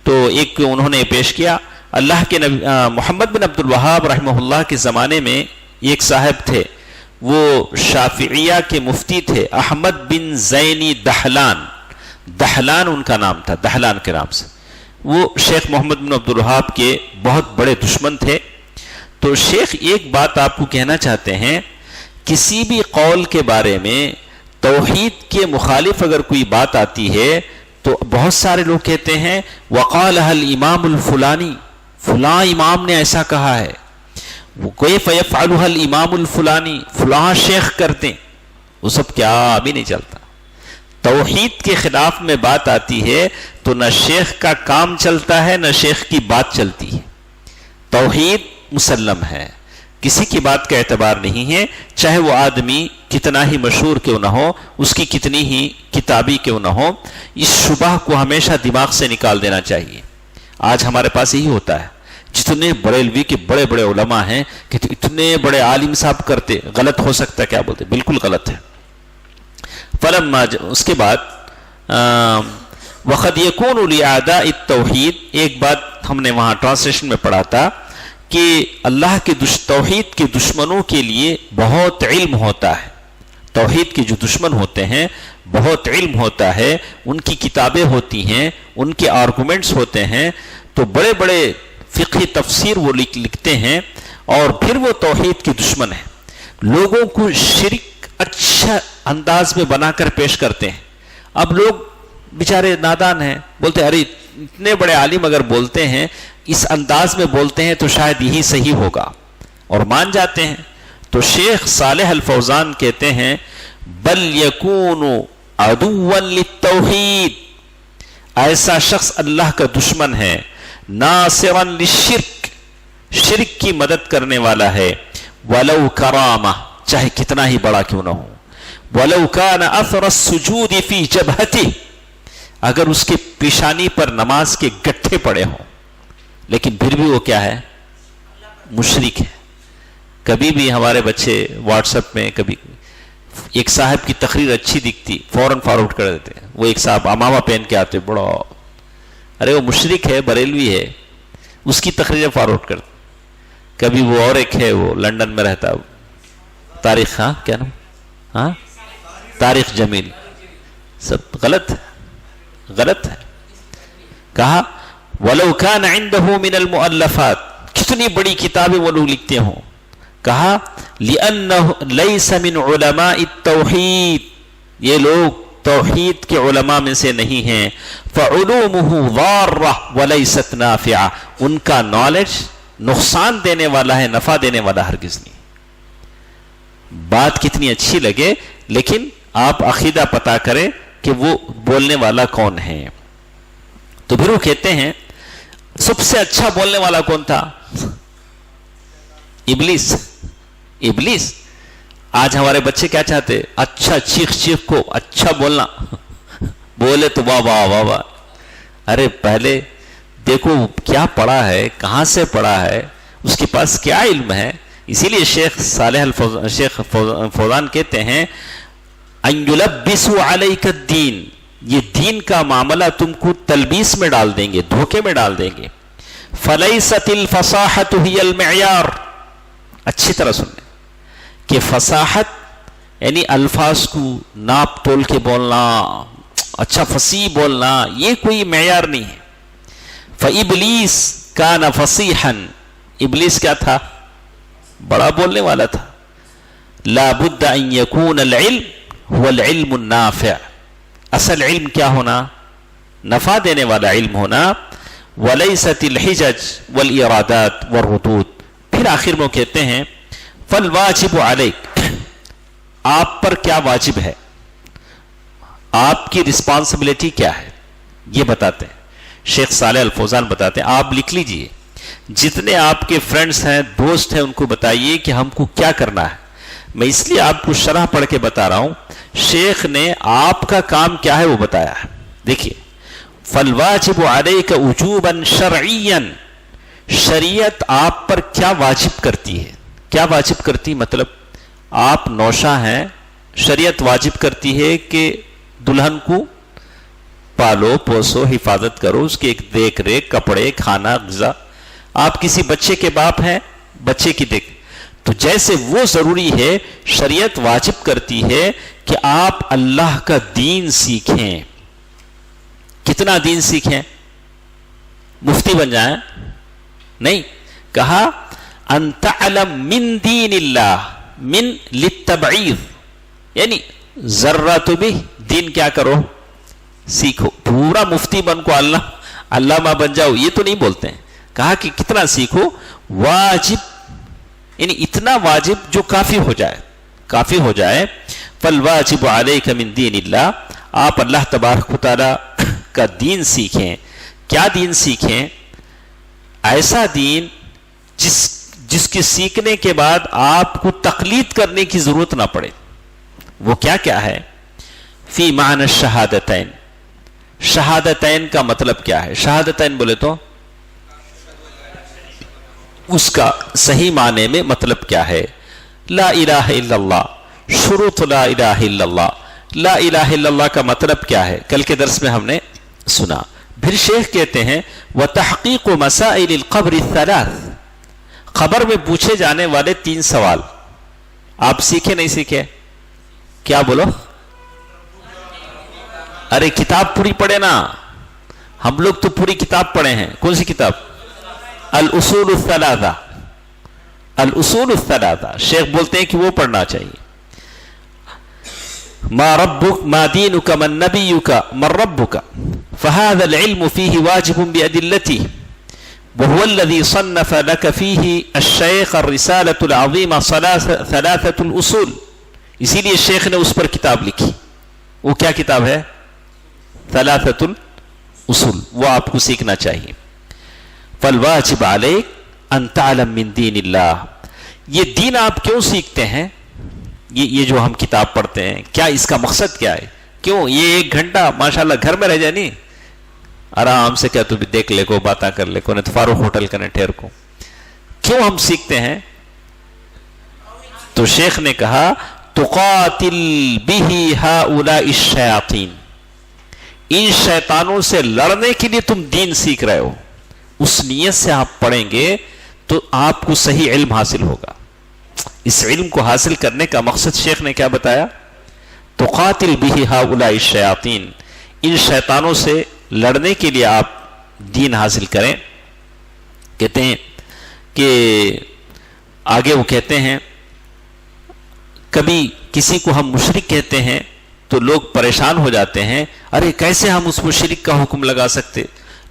تو ایک انہوں نے پیش کیا، اللہ کے نبی محمد بن عبد الوہاب رحمہ اللہ کے زمانے میں ایک صاحب تھے، وہ شافعیہ کے مفتی تھے، احمد بن زینی دہلان، دہلان ان کا نام تھا، دہلان کے نام سے. وہ شیخ محمد بن عبد الوہاب کے بہت بڑے دشمن تھے. تو شیخ ایک بات آپ کو کہنا چاہتے ہیں، کسی بھی قول کے بارے میں توحید کے مخالف اگر کوئی بات آتی ہے تو بہت سارے لوگ کہتے ہیں وقالہ الامام الفلانی، فلاں امام نے ایسا کہا ہے، کیف یفعلها الامام الفلانی، فلاں شیخ کرتے ہیں. وہ سب کیا ابھی نہیں چلتا. توحید کے خلاف میں بات آتی ہے تو نہ شیخ کا کام چلتا ہے نہ شیخ کی بات چلتی ہے. توحید مسلم ہے، کسی کی بات کا اعتبار نہیں ہے، چاہے وہ آدمی کتنا ہی مشہور کیوں نہ ہو، اس کی کتنی ہی کتابی کیوں نہ ہو. اس شبہ کو ہمیشہ دماغ سے نکال دینا چاہیے. آج ہمارے پاس یہی ہوتا ہے، جتنے بریلوی کے بڑے بڑے علماء ہیں کہ اتنے بڑے عالم صاحب کرتے، غلط ہو سکتا ہے کیا بولتے؟ بالکل غلط ہے. فلما اس کے بعد وقد یکون لأعداء التوحید، ایک بات ہم نے وہاں ٹرانسلیشن میں پڑھا تھا کہ اللہ کے توحید کے دشمنوں کے لیے بہت علم ہوتا ہے. توحید کے جو دشمن ہوتے ہیں بہت علم ہوتا ہے، ان کی کتابیں ہوتی ہیں، ان کے آرگومنٹس ہوتے ہیں. تو بڑے بڑے فقہی تفسیر وہ لکھتے ہیں، اور پھر وہ توحید کے دشمن ہیں. لوگوں کو شرک اچھا انداز میں بنا کر پیش کرتے ہیں. اب لوگ بیچارے نادان ہیں، بولتے ہیں ارے اتنے بڑے عالم اگر بولتے ہیں، اس انداز میں بولتے ہیں تو شاید یہی صحیح ہوگا، اور مان جاتے ہیں. تو شیخ صالح الفوزان کہتے ہیں بل یکون عدوا للتوحید، ایسا شخص اللہ کا دشمن ہے، ناصرا للشرک، شرک کی مدد کرنے والا ہے، ولو کرامہ، چاہے کتنا ہی بڑا کیوں نہ ہو، ولو کان اثر السجود فی جبہتہ، اگر اس کے پیشانی پر نماز کے گٹھے پڑے ہوں، لیکن پھر بھی وہ کیا ہے؟ مشرک ہے. کبھی بھی ہمارے بچے واٹس ایپ میں کبھی ایک صاحب کی تقریر اچھی دکھتی فوراً فارورڈ کر دیتے ہیں. وہ ایک صاحب امامہ پہن کے آتے، بڑا، ارے وہ مشرک ہے، بریلوی ہے، اس کی تقریریں فارورڈ کرتے. کبھی وہ اور ایک ہے، وہ لندن میں رہتا، تاریخ، ہاں کیا نام، ہاں طارق جمیل. سب غلط ہے، غلط ہے. کہا وَلَوْ كَانَ عِنْدَهُ مِنَ الْمُؤَلَّفَاتِ، کتنی بڑی کتابیں وہ لوگ لکھتے ہوں. کہا لِأَنَّهُ لَيْسَ مِنْ عُلَمَاءِ التَّوْحِيدِ، یہ لوگ توحید کے علماء میں سے نہیں ہیں. فَعُلُومُهُ ضَارَّةٌ وَلَيْسَتْ نَافِعَةٌ، ان کا نالج نقصان دینے والا ہے، نفع دینے والا ہرگز نہیں. بات کتنی اچھی لگے، لیکن آپ عقیدہ پتا کریں کہ وہ بولنے والا کون ہے. تو پھر وہ کہتے ہیں سب سے اچھا بولنے والا کون تھا؟ ابلیس. ابلیس. آج ہمارے بچے کیا چاہتے؟ اچھا چیخ چیخ کو اچھا بولنا، بولے تو واہ واہ واہ واہ. ارے پہلے دیکھو کیا پڑھا ہے، کہاں سے پڑھا ہے، اس کے پاس کیا علم ہے. اسی لیے شیخ فوزان کہتے ہیں ان یلبسوا علیک الدین، یہ دین کا معاملہ تم کو تلبیس میں ڈال دیں گے، دھوکے میں ڈال دیں گے. فلیست الفصاحت ہی المعیار، اچھی طرح سنیں کہ فصاحت یعنی الفاظ کو ناپ تول کے بولنا، اچھا فصیح بولنا، یہ کوئی معیار نہیں ہے. فابلیس کان فصیحا، ابلیس کیا تھا؟ بڑا بولنے والا تھا. لا بد ان یکون العلم هو العلم النافع، اصل علم کیا ہونا؟ نفع دینے والا علم ہونا. وَلَيْسَتِ الْحِجَجْ وَالْإِرَادَاتِ وَالرُّدُودِ. پھر آخر میں وہ کہتے ہیں فَالْوَاجِبُ عَلَيْكَ، آپ پر کیا واجب ہے، آپ کی رسپانسبلٹی کیا ہے، یہ بتاتے ہیں. شیخ صالح الفوزان بتاتے ہیں آپ لکھ لیجئے، جتنے آپ کے فرینڈز ہیں، دوست ہیں، ان کو بتائیے کہ ہم کو کیا کرنا ہے. میں اس لیے آپ کو شرح پڑھ کے بتا رہا ہوں، شیخ نے آپ کا کام کیا ہے وہ بتایا ہے. دیکھیے فَالْوَاجِبُ عَلَيْكَ وُجُوبًا شَرْعِيًّا، شریعت آپ پر کیا واجب کرتی ہے. کیا واجب کرتی مطلب آپ نوشہ ہیں، شریعت واجب کرتی ہے کہ دلہن کو پالو پوسو حفاظت کرو، اس کی ایک دیکھ ریکھ، کپڑے، کھانا، غذا. آپ کسی بچے کے باپ ہیں، بچے کی دیکھ، تو جیسے وہ ضروری ہے شریعت واجب کرتی ہے کہ آپ اللہ کا دین سیکھیں. کتنا دین سیکھیں؟ مفتی بن جائیں نہیں، کہا ان تعلم من دین اللہ، من للتبعیض، یعنی ذرہ تو بھی دین کیا کرو سیکھو. پورا مفتی بن کو علامہ بن جاؤ یہ تو نہیں بولتے ہیں. کہا کہ کتنا سیکھو، واجب یعنی اتنا واجب جو کافی ہو جائے، کافی ہو جائے. فالواجب علیک من دین اللہ، آپ اللہ تبارک و تعالی کا دین سیکھیں. کیا دین سیکھیں؟ ایسا دین جس کے سیکھنے کے بعد آپ کو تقلید کرنے کی ضرورت نہ پڑے. وہ کیا ہے؟ فی معنی الشہادتین. شہادتین کا مطلب کیا ہے؟ شہادتین بولے تو اس کا صحیح معنی میں مطلب کیا ہے؟ لا الہ الا اللہ، شروط لا الہ الا اللہ. لا الہ الا اللہ کا مطلب کیا ہے؟ کل کے درس میں ہم نے سنا. پھر شیخ کہتے ہیں وَتَحْقِيقُ مَسَائِلِ الْقَبْرِ الثَّلَاثِ، قبر میں پوچھے جانے والے 3 سوال. آپ سیکھے نہیں سیکھے؟ کیا بولو؟ ارے کتاب پوری پڑھے نا، ہم لوگ تو پوری کتاب پڑھے ہیں. کون سی کتاب؟ الاصول الثلاثہ. الاصول الثلاثہ شیخ بولتے ہیں کہ وہ پڑھنا چاہیے. ما ربک ما دینک من نبیک من ربک فهذا العلم فيه واجب بأدلته وهو الذي صنف لك فيه الشيخ الرسالة العظيمة ثلاثة الأصول. اسی لیے شیخ نے اس پر کتاب لکھی. وہ کیا کتاب ہے؟ ثلاثة الأصول. وہ آپ کو سیکھنا چاہیے. فالواجب علیک ان تعلم من دین اللہ. یہ دین آپ کیوں سیکھتے ہیں؟ یہ جو ہم کتاب پڑھتے ہیں، کیا اس کا مقصد کیا ہے؟ کیوں یہ 1 گھنٹہ ماشاءاللہ گھر میں رہ جائے نہیں، آرام سے کیا تو بھی دیکھ لے کو، باتاں کر لے کو، نہیں فاروق ہوٹل کا ٹھہر کو. کیوں ہم سیکھتے ہیں؟ تو شیخ نے کہا تقاتل به هؤلاء الشیاطین، ان شیطانوں سے لڑنے کے لیے تم دین سیکھ رہے ہو. اس نیت سے آپ پڑھیں گے تو آپ کو صحیح علم حاصل ہوگا. اس علم کو حاصل کرنے کا مقصد شیخ نے کیا بتایا؟ تقاتل به هؤلاء الشیاطین، ان شیطانوں سے لڑنے کے لیے آپ دین حاصل کریں. کہتے ہیں کہ آگے وہ کہتے ہیں کبھی کسی کو ہم مشرک کہتے ہیں تو لوگ پریشان ہو جاتے ہیں، ارے کیسے ہم اس مشرک کا حکم لگا سکتے؟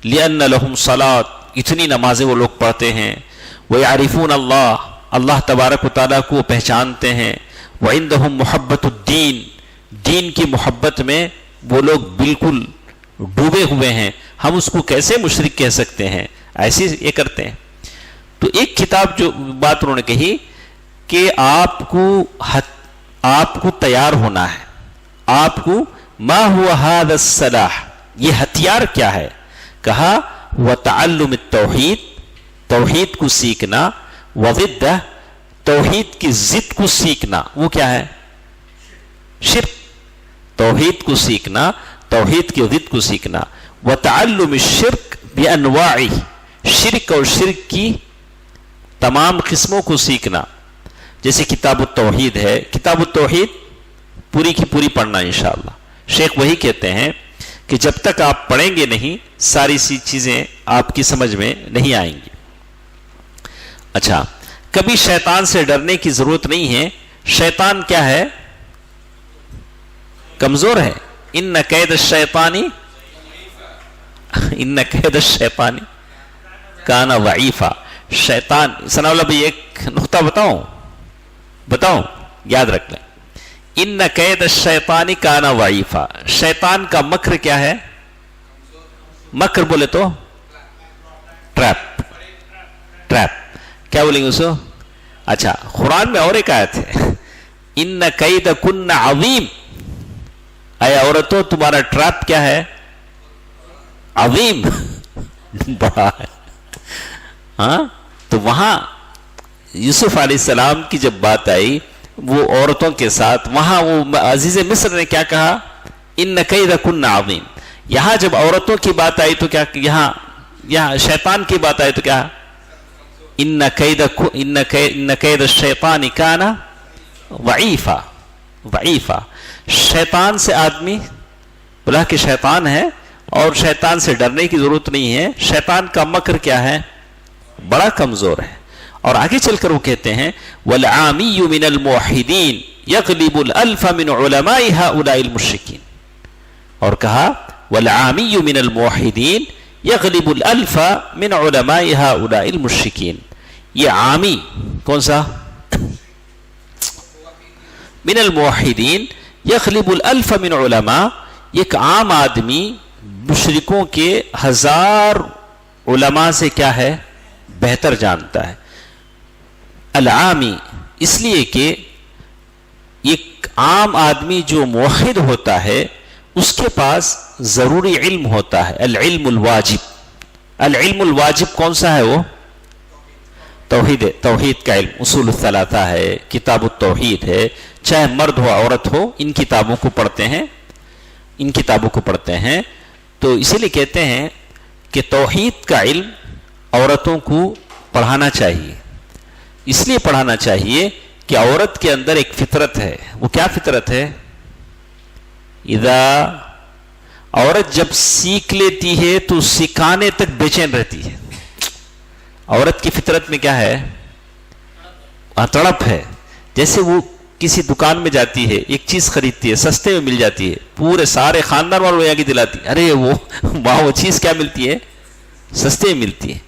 لِأَنَّ لَهُمْ صَلَاةٌ، اتنی نمازیں وہ لوگ پڑھتے ہیں. وَيَعْرِفُونَ اللَّهَ، اللہ تبارک و تعالیٰ کو پہچانتے ہیں. وَعِنْدَهُمْ مُحَبَّةُ الدِّينِ، دین کی محبت میں وہ لوگ بالکل ڈوبے ہوئے ہیں. ہم اس کو کیسے مشرک کہہ سکتے ہیں؟ ایسے یہ کرتے ہیں. تو ایک کتاب جو بات انہوں نے کہی کہ آپ کو تیار ہونا ہے. آپ کو ما هو هذا السلاح، یہ ہتھیار کیا ہے؟ کہا وتعلم التوحید، توحید کو سیکھنا. وضدہ، توحید کی ضد کو سیکھنا. وہ کیا ہے؟ شرک. توحید کو سیکھنا، توحید کی ضد کو سیکھنا. وتعلم الشرک بانواعہ، شرک اور شرک کی تمام قسموں کو سیکھنا. جیسے کتاب التوحید ہے، کتاب التوحید پوری کی پوری پڑھنا انشاءاللہ. شیخ وہی کہتے ہیں کہ جب تک آپ پڑھیں گے نہیں ساری سی چیزیں آپ کی سمجھ میں نہیں آئیں گی. اچھا، کبھی شیطان سے ڈرنے کی ضرورت نہیں ہے. شیطان کیا ہے؟ کمزور ہے. ان کید الشیطانی کان ضعیفا. شیطان ثناء اللہ بھائی ایک نقطہ بتاؤں یاد رکھ لیں. ان کید الشیطان کان ضعیفا. شیطان کا مکر کیا ہے؟ مکر بولے تو ٹریپ. کیا بولیں گے اس کو؟ اچھا قرآن میں اور ایک آیت ہے ان کیدکن عظیم. اے عورتوں تمہارا ٹریپ کیا ہے؟ عظیم، بڑا ہے. ہاں تو وہاں یوسف علیہ السلام کی جب بات آئی وہ عورتوں کے ساتھ، وہاں وہ عزیز مصر نے کیا کہا؟ ان کیدکن عظیم. یہاں جب عورتوں کی بات آئی تو کیا، یہاں شیطان کی بات آئی تو کیا؟ ان کید الشیطان کان ضعیفا. شیطان سے آدمی بلا کہ شیطان ہے اور شیطان سے ڈرنے کی ضرورت نہیں ہے. شیطان کا مکر کیا ہے؟ بڑا کمزور ہے. اور آگے چل کر وہ کہتے ہیں والعامی من الموحدین یغلب الالف من علماء هؤلاء المشرکین. اور کہا والعامی من الموحدین یغلب الالف من علماء هؤلاء المشرکین. یہ عامی کون سا؟ من الموحدین یغلب الالف من علماء. ایک عام آدمی مشرکوں کے 1000 علماء سے کیا ہے؟ بہتر جانتا ہے. العامی اس لیے کہ ایک عام آدمی جو موحد ہوتا ہے اس کے پاس ضروری علم ہوتا ہے. العلم الواجب. العلم الواجب کون سا ہے؟ وہ توحید کا علم. اصول الثلاثہ ہے، کتاب التوحید ہے. چاہے مرد ہو عورت ہو ان کتابوں کو پڑھتے ہیں. تو اسی لیے کہتے ہیں کہ توحید کا علم عورتوں کو پڑھانا چاہیے. اس لیے پڑھانا چاہیے کہ عورت کے اندر ایک فطرت ہے. وہ کیا فطرت ہے؟ عورت جب سیکھ لیتی ہے تو سکھانے تک بے چین رہتی ہے. عورت کی فطرت میں کیا ہے؟ تڑپ ہے. جیسے وہ کسی دکان میں جاتی ہے، ایک چیز خریدتی ہے، سستے میں مل جاتی ہے، پورے سارے خاندان والوں یہاں کی دلاتی، ارے وہ چیز کیا ملتی ہے؟ سستے میں ملتی ہے.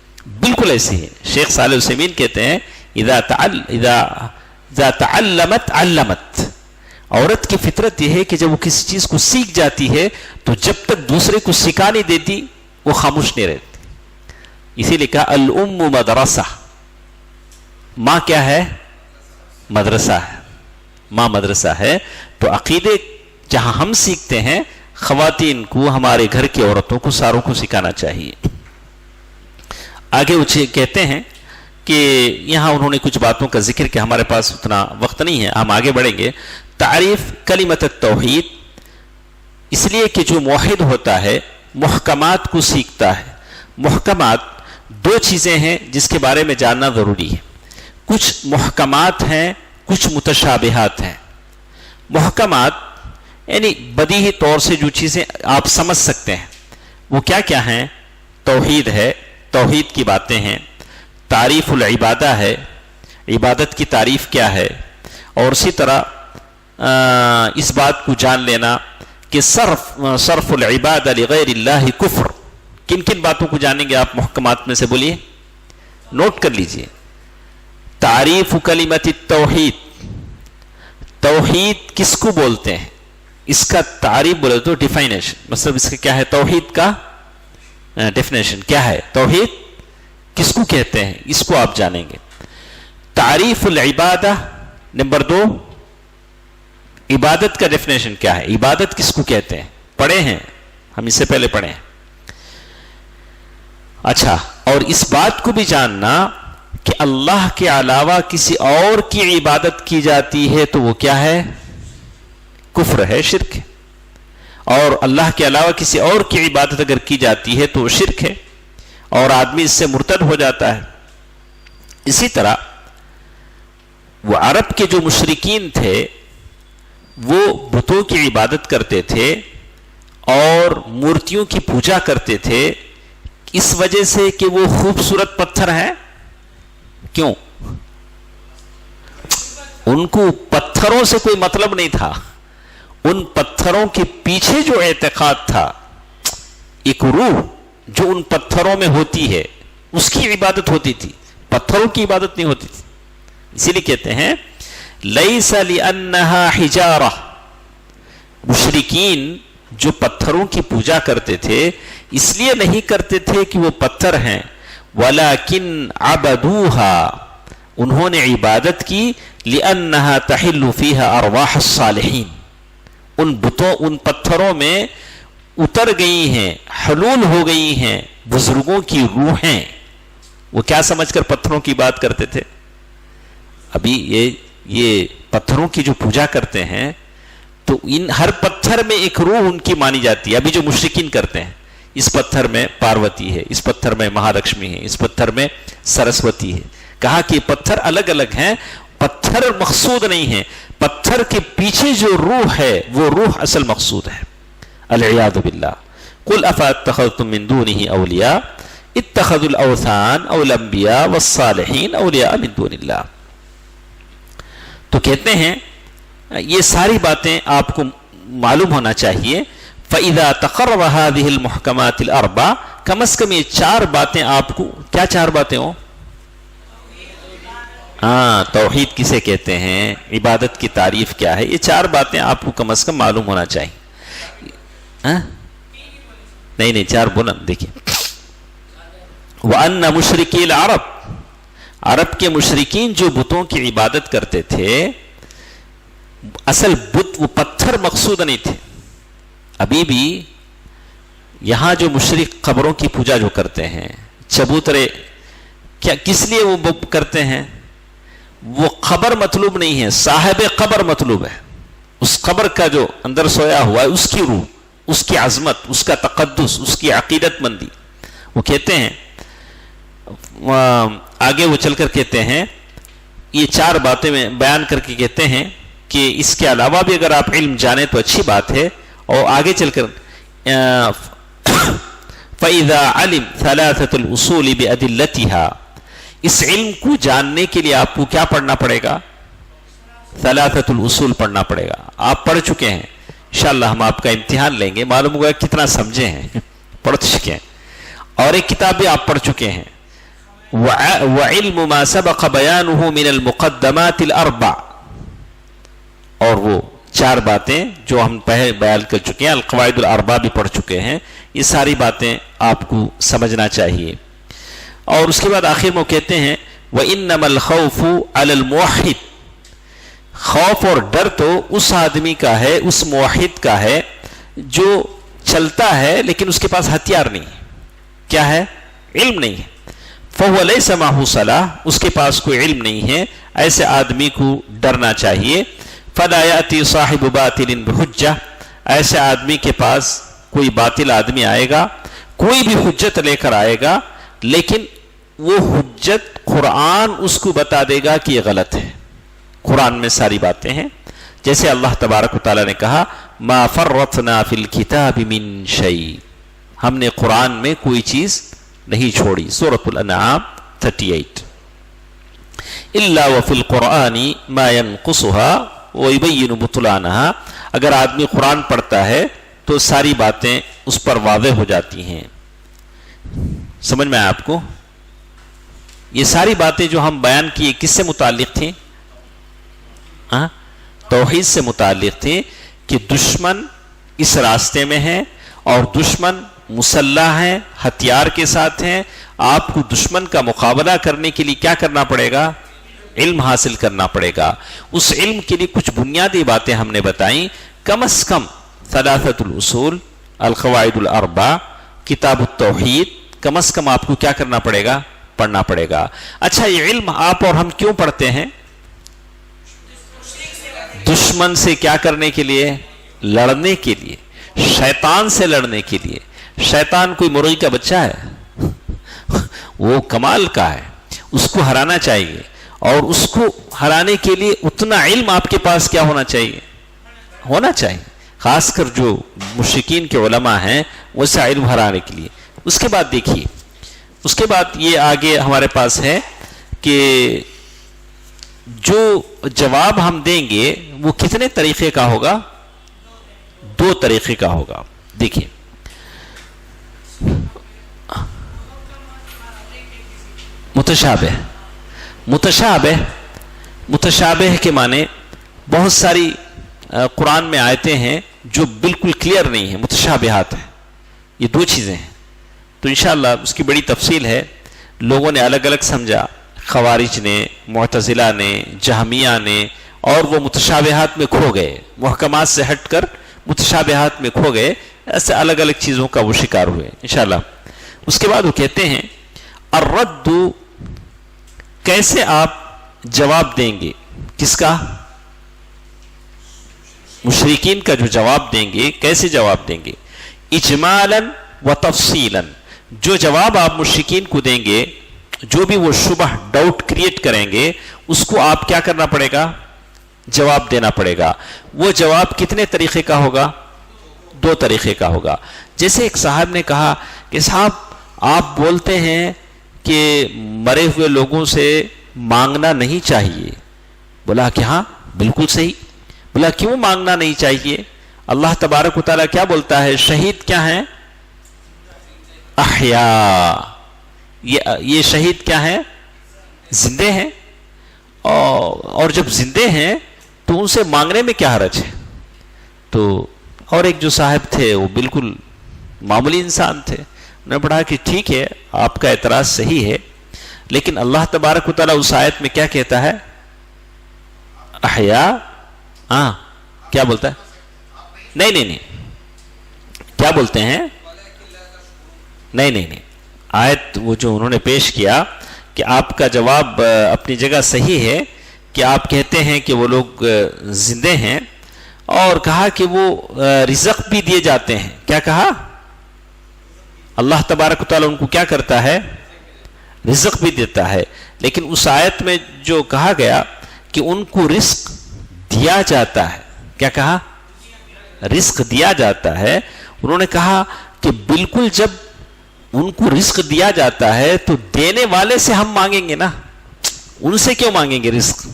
بالکل ایسی ہے. شیخ صالح العثیمین کہتے ہیں اذا تعلمت علمت. عورت کی فطرت یہ ہے کہ جب وہ کسی چیز کو سیکھ جاتی ہے تو جب تک دوسرے کو سکھا نہیں دیتی وہ خاموش نہیں رہتی. اسی لیے کہا الام مدرسہ. ماں کیا ہے؟ مدرسہ ہے. ماں مدرسہ ہے. تو عقیدے جہاں ہم سیکھتے ہیں خواتین کو، ہمارے گھر کی عورتوں کو، ساروں کو سکھانا چاہیے. آگے وہ کہتے ہیں کہ یہاں انہوں نے کچھ باتوں کا ذکر کیا، ہمارے پاس اتنا وقت نہیں ہے، ہم آگے بڑھیں گے. تعریف کلمت التوحید. اس لیے کہ جو موحد ہوتا ہے محکمات کو سیکھتا ہے. محکمات 2 چیزیں ہیں جس کے بارے میں جاننا ضروری ہے. کچھ محکمات ہیں، کچھ متشابہات ہیں. محکمات یعنی بدیہی طور سے جو چیزیں آپ سمجھ سکتے ہیں وہ کیا کیا ہیں؟ توحید ہے، توحید کی باتیں ہیں. تعریف العبادہ ہے، عبادت کی تعریف کیا ہے. اور اسی طرح اس بات کو جان لینا کہ صرف العبادہ لغیر اللہ کفر. کن کن باتوں کو جانیں گے آپ محکمات میں سے؟ بولیے، نوٹ کر لیجئے. تعریف کلمت التوحید. توحید کس کو بولتے ہیں؟ اس کا تعریف بولے تو ڈیفائنیشن، مطلب اس کا کیا ہے؟ توحید کا ڈیفینیشن کیا ہے؟ توحید کس کو کہتے ہیں اس کو آپ جانیں گے. تعریف العبادہ. نمبر 2 عبادت کا ڈیفینیشن کیا ہے؟ عبادت کس کو کہتے ہیں؟ پڑھے ہیں ہم، اس سے پہلے پڑھے ہیں. اچھا، اور اس بات کو بھی جاننا کہ اللہ کے علاوہ کسی اور کی عبادت کی جاتی ہے تو وہ کیا ہے؟ کفر ہے، شرک ہے. اور اللہ کے علاوہ کسی اور کی عبادت اگر کی جاتی ہے تو وہ شرک ہے اور آدمی اس سے مرتد ہو جاتا ہے. اسی طرح وہ عرب کے جو مشرکین تھے وہ بتوں کی عبادت کرتے تھے اور مورتیوں کی پوجا کرتے تھے، اس وجہ سے کہ وہ خوبصورت پتھر ہیں. کیوں؟ ان کو پتھروں سے کوئی مطلب نہیں تھا. ان پتھروں کے پیچھے جو اعتقاد تھا، ایک روح جو ان پتھروں میں ہوتی ہے اس کی عبادت ہوتی تھی، پتھروں کی عبادت نہیں ہوتی تھی. اسی لیے کہتے ہیں لیس لانہا حجارہ، مشرکین جو پتھروں کی پوجا کرتے تھے اس لیے نہیں کرتے تھے کہ وہ پتھر ہیں، ولیکن عبدوہا، انہوں نے عبادت کی، لانہا تحل فیہا ارواح الصالحین، ان بتوں ان پتھروں میں اتر گئی ہیں، حلول ہو گئی ہیں بزرگوں کی روحیں. وہ کیا سمجھ کر پتھروں کی بات کرتے تھے؟ ابھی یہ پتھروں کی جو پوجا کرتے ہیں تو ان ہر پتھر میں ایک روح ان کی مانی جاتی ہے. ابھی جو مشرکین کرتے ہیں، اس پتھر میں پاروتی ہے، اس پتھر میں مہالکشمی ہے، اس پتھر میں سرسوتی ہے. کہا کہ پتھر الگ الگ ہیں، پتھر مقصود نہیں ہے، پتھر کے پیچھے جو روح ہے وہ روح اصل مقصود ہے. العیاذ باللہ. قل افاتخذتم من دونه اولیاء اتخذوا الاوثان او الانبیاء والصالحین اولیاء من دون اللہ. تو کہتے ہیں یہ ساری باتیں آپ کو معلوم ہونا چاہیے. فَإِذَا تَقَرَّرَ هَذِهِ الْمُحْكَمَاتِ الْأَرْبَعَ، کم از کم یہ چار باتیں آپ کو، کیا چار باتیں ہوں؟ ہاں، توحید کسے کہتے ہیں، عبادت کی تعریف کیا ہے، یہ چار باتیں آپ کو کم از کم معلوم ہونا چاہیے. نہیں چار بلند دیکھیں. وَأَنَّ مُشْرِكِي الْعَرَبِ، عرب کے مشرکین جو بتوں کی عبادت کرتے تھے، اصل بت وہ پتھر مقصود نہیں تھے. ابھی بھی یہاں جو مشرک قبروں کی پوجا جو کرتے ہیں، چبوترے، کیا کس لیے وہ کرتے ہیں؟ وہ قبر مطلوب نہیں ہے، صاحب قبر مطلوب ہے. اس قبر کا جو اندر سویا ہوا ہے اس کی روح، اس کی عظمت، اس کا تقدس، اس کی عقیدت مندی. وہ کہتے ہیں، آگے وہ چل کر کہتے ہیں، یہ چار باتیں میں بیان کر کے کہتے ہیں کہ اس کے علاوہ بھی اگر آپ علم جانیں تو اچھی بات ہے. اور آگے چل کر فَإِذَا عَلِمْ ثَلَاثَةُ الْأُصُولِ بِأَدِلَّتِهَا، اس علم کو جاننے کے لیے آپ کو کیا پڑھنا پڑے گا؟ ثلاثۃ الاصول پڑھنا پڑے گا. آپ پڑھ چکے ہیں، انشاءاللہ ہم آپ کا امتحان لیں گے، معلوم ہوگا کتنا سمجھے ہیں، پڑھ چکے ہیں. اور ایک کتاب بھی آپ پڑھ چکے ہیں، وَعِلْمُ مَا سَبَقَ بَيَانُهُ مِنَ الْمُقَدَّمَاتِ الْأَرْبَعِ، اور وہ چار باتیں جو ہم پہلے بیان کر چکے ہیں، القواعد الاربع بھی پڑھ چکے ہیں. یہ ساری باتیں آپ کو سمجھنا چاہیے. اور اس کے بعد آخر میں وہ کہتے ہیں وَإِنَّمَا الْخَوْفُ عَلَى الْمُوَحِّدِ، خوف اور ڈر تو اس آدمی کا ہے، اس موحد کا ہے جو چلتا ہے لیکن اس کے پاس ہتھیار نہیں ہے. کیا ہے؟ علم نہیں ہے. فَهُوَ لَيْسَ مَعَهُ صَلَاحٌ، اس کے پاس کوئی علم نہیں ہے، ایسے آدمی کو ڈرنا چاہیے. فَلَا يَأْتِي صَاحِبُ بَاطِلٍ بِحُجَّةٍ، ایسے آدمی کے پاس کوئی باطل آدمی آئے گا، کوئی بھی حجت لے کر آئے گا، لیکن وہ حجت قرآن اس کو بتا دے گا کہ یہ غلط ہے. قرآن میں ساری باتیں ہیں، جیسے اللہ تبارک و تعالیٰ نے کہا ما فرطنا فی الکتاب من شیء، ہم نے قرآن میں کوئی چیز نہیں چھوڑی. سورۃ الانعام 38. الا وفی القرآن ما ينقصها ويبين بطلانها، اگر آدمی قرآن پڑھتا ہے تو ساری باتیں اس پر واضح ہو جاتی ہیں. سمجھ میں آیا آپ کو؟ یہ ساری باتیں جو ہم بیان کیے کس سے متعلق تھیں؟ توحید سے متعلق تھیں کہ دشمن اس راستے میں ہے اور دشمن مسلح ہیں، ہتھیار کے ساتھ ہیں. آپ کو دشمن کا مقابلہ کرنے کے لیے کیا کرنا پڑے گا؟ علم حاصل کرنا پڑے گا. اس علم کے لیے کچھ بنیادی باتیں ہم نے بتائیں، کم از کم ثلاثۃ الاصول، القواعد الاربع، کتاب التوحید، کم از کم آپ کو کیا کرنا پڑے گا؟ پڑھنا پڑے گا. اچھا، یہ علم آپ اور ہم کیوں پڑھتے ہیں؟ دشمن سے کیا کرنے کے لیے؟ لڑنے کے لیے، شیطان سے لڑنے کے لیے. شیطان کوئی مرغی کا بچہ ہے؟ وہ کمال کا ہے، اس کو ہرانا چاہیے. اور اس کو ہرانے کے لیے اتنا علم آپ کے پاس کیا ہونا چاہیے؟ ہونا چاہیے. خاص کر جو مشرکین کے علماء ہیں ویسا علم ہرانے کے لیے. اس کے بعد دیکھیے، اس کے بعد یہ آگے ہمارے پاس ہے کہ جو جواب ہم دیں گے وہ کتنے طریقے کا ہوگا؟ 2 طریقے کا ہوگا. دیکھیے متشابہ کے معنی بہت ساری قرآن میں آیتیں ہیں جو بالکل کلیئر نہیں ہیں، متشابہات ہیں. یہ دو چیزیں ہیں. تو انشاءاللہ اس کی بڑی تفصیل ہے. لوگوں نے الگ الگ سمجھا، خوارج نے، معتزلہ نے، جہمیہ نے، اور وہ متشابہات میں کھو گئے، محکمات سے ہٹ کر متشابہات میں کھو گئے. ایسے الگ الگ چیزوں کا وہ شکار ہوئے انشاءاللہ. اس کے بعد وہ کہتے ہیں الرد، کیسے آپ جواب دیں گے؟ کس کا؟ مشرکین کا جو جواب دیں گے، کیسے جواب دیں گے؟ اجمالا و تفصیلا، جو جواب آپ مشرکین کو دیں گے، جو بھی وہ شبہ ڈاؤٹ کریٹ کریں گے، اس کو آپ کیا کرنا پڑے گا؟ جواب دینا پڑے گا. وہ جواب کتنے طریقے کا ہوگا؟ دو طریقے کا ہوگا. جیسے ایک صاحب نے کہا کہ صاحب آپ بولتے ہیں کہ مرے ہوئے لوگوں سے مانگنا نہیں چاہیے. بولا کہ ہاں بالکل صحیح. بولا کیوں مانگنا نہیں چاہیے؟ اللہ تبارک و تعالیٰ کیا بولتا ہے؟ شہید کیا ہیں؟ احیاء. یہ شہید کیا ہیں؟ زندے ہیں. اور جب زندے ہیں تو ان سے مانگنے میں کیا حرج ہے؟ تو اور ایک جو صاحب تھے وہ بالکل معمولی انسان تھے، انہوں نے پڑھا کہ ٹھیک ہے آپ کا اعتراض صحیح ہے، لیکن اللہ تبارک و تعالیٰ اس آیت میں کیا کہتا ہے؟ احیاء. ہاں کیا بولتا ہے؟ نہیں کیا بولتے ہیں؟ نہیں آیت وہ جو انہوں نے پیش کیا کہ آپ کا جواب اپنی جگہ صحیح ہے کہ آپ کہتے ہیں کہ وہ لوگ زندے ہیں، اور کہا کہ وہ رزق بھی دیے جاتے ہیں. کیا کہا؟ اللہ تبارک و تعالیٰ ان کو کیا کرتا ہے؟ رزق بھی دیتا ہے. لیکن اس آیت میں جو کہا گیا کہ ان کو رزق دیا جاتا ہے، کیا کہا؟ رزق دیا جاتا ہے. انہوں نے کہا کہ بالکل جب ان کو رزق دیا جاتا ہے تو دینے والے سے ہم مانگیں گے نا، ان سے کیوں مانگیں گے رزق؟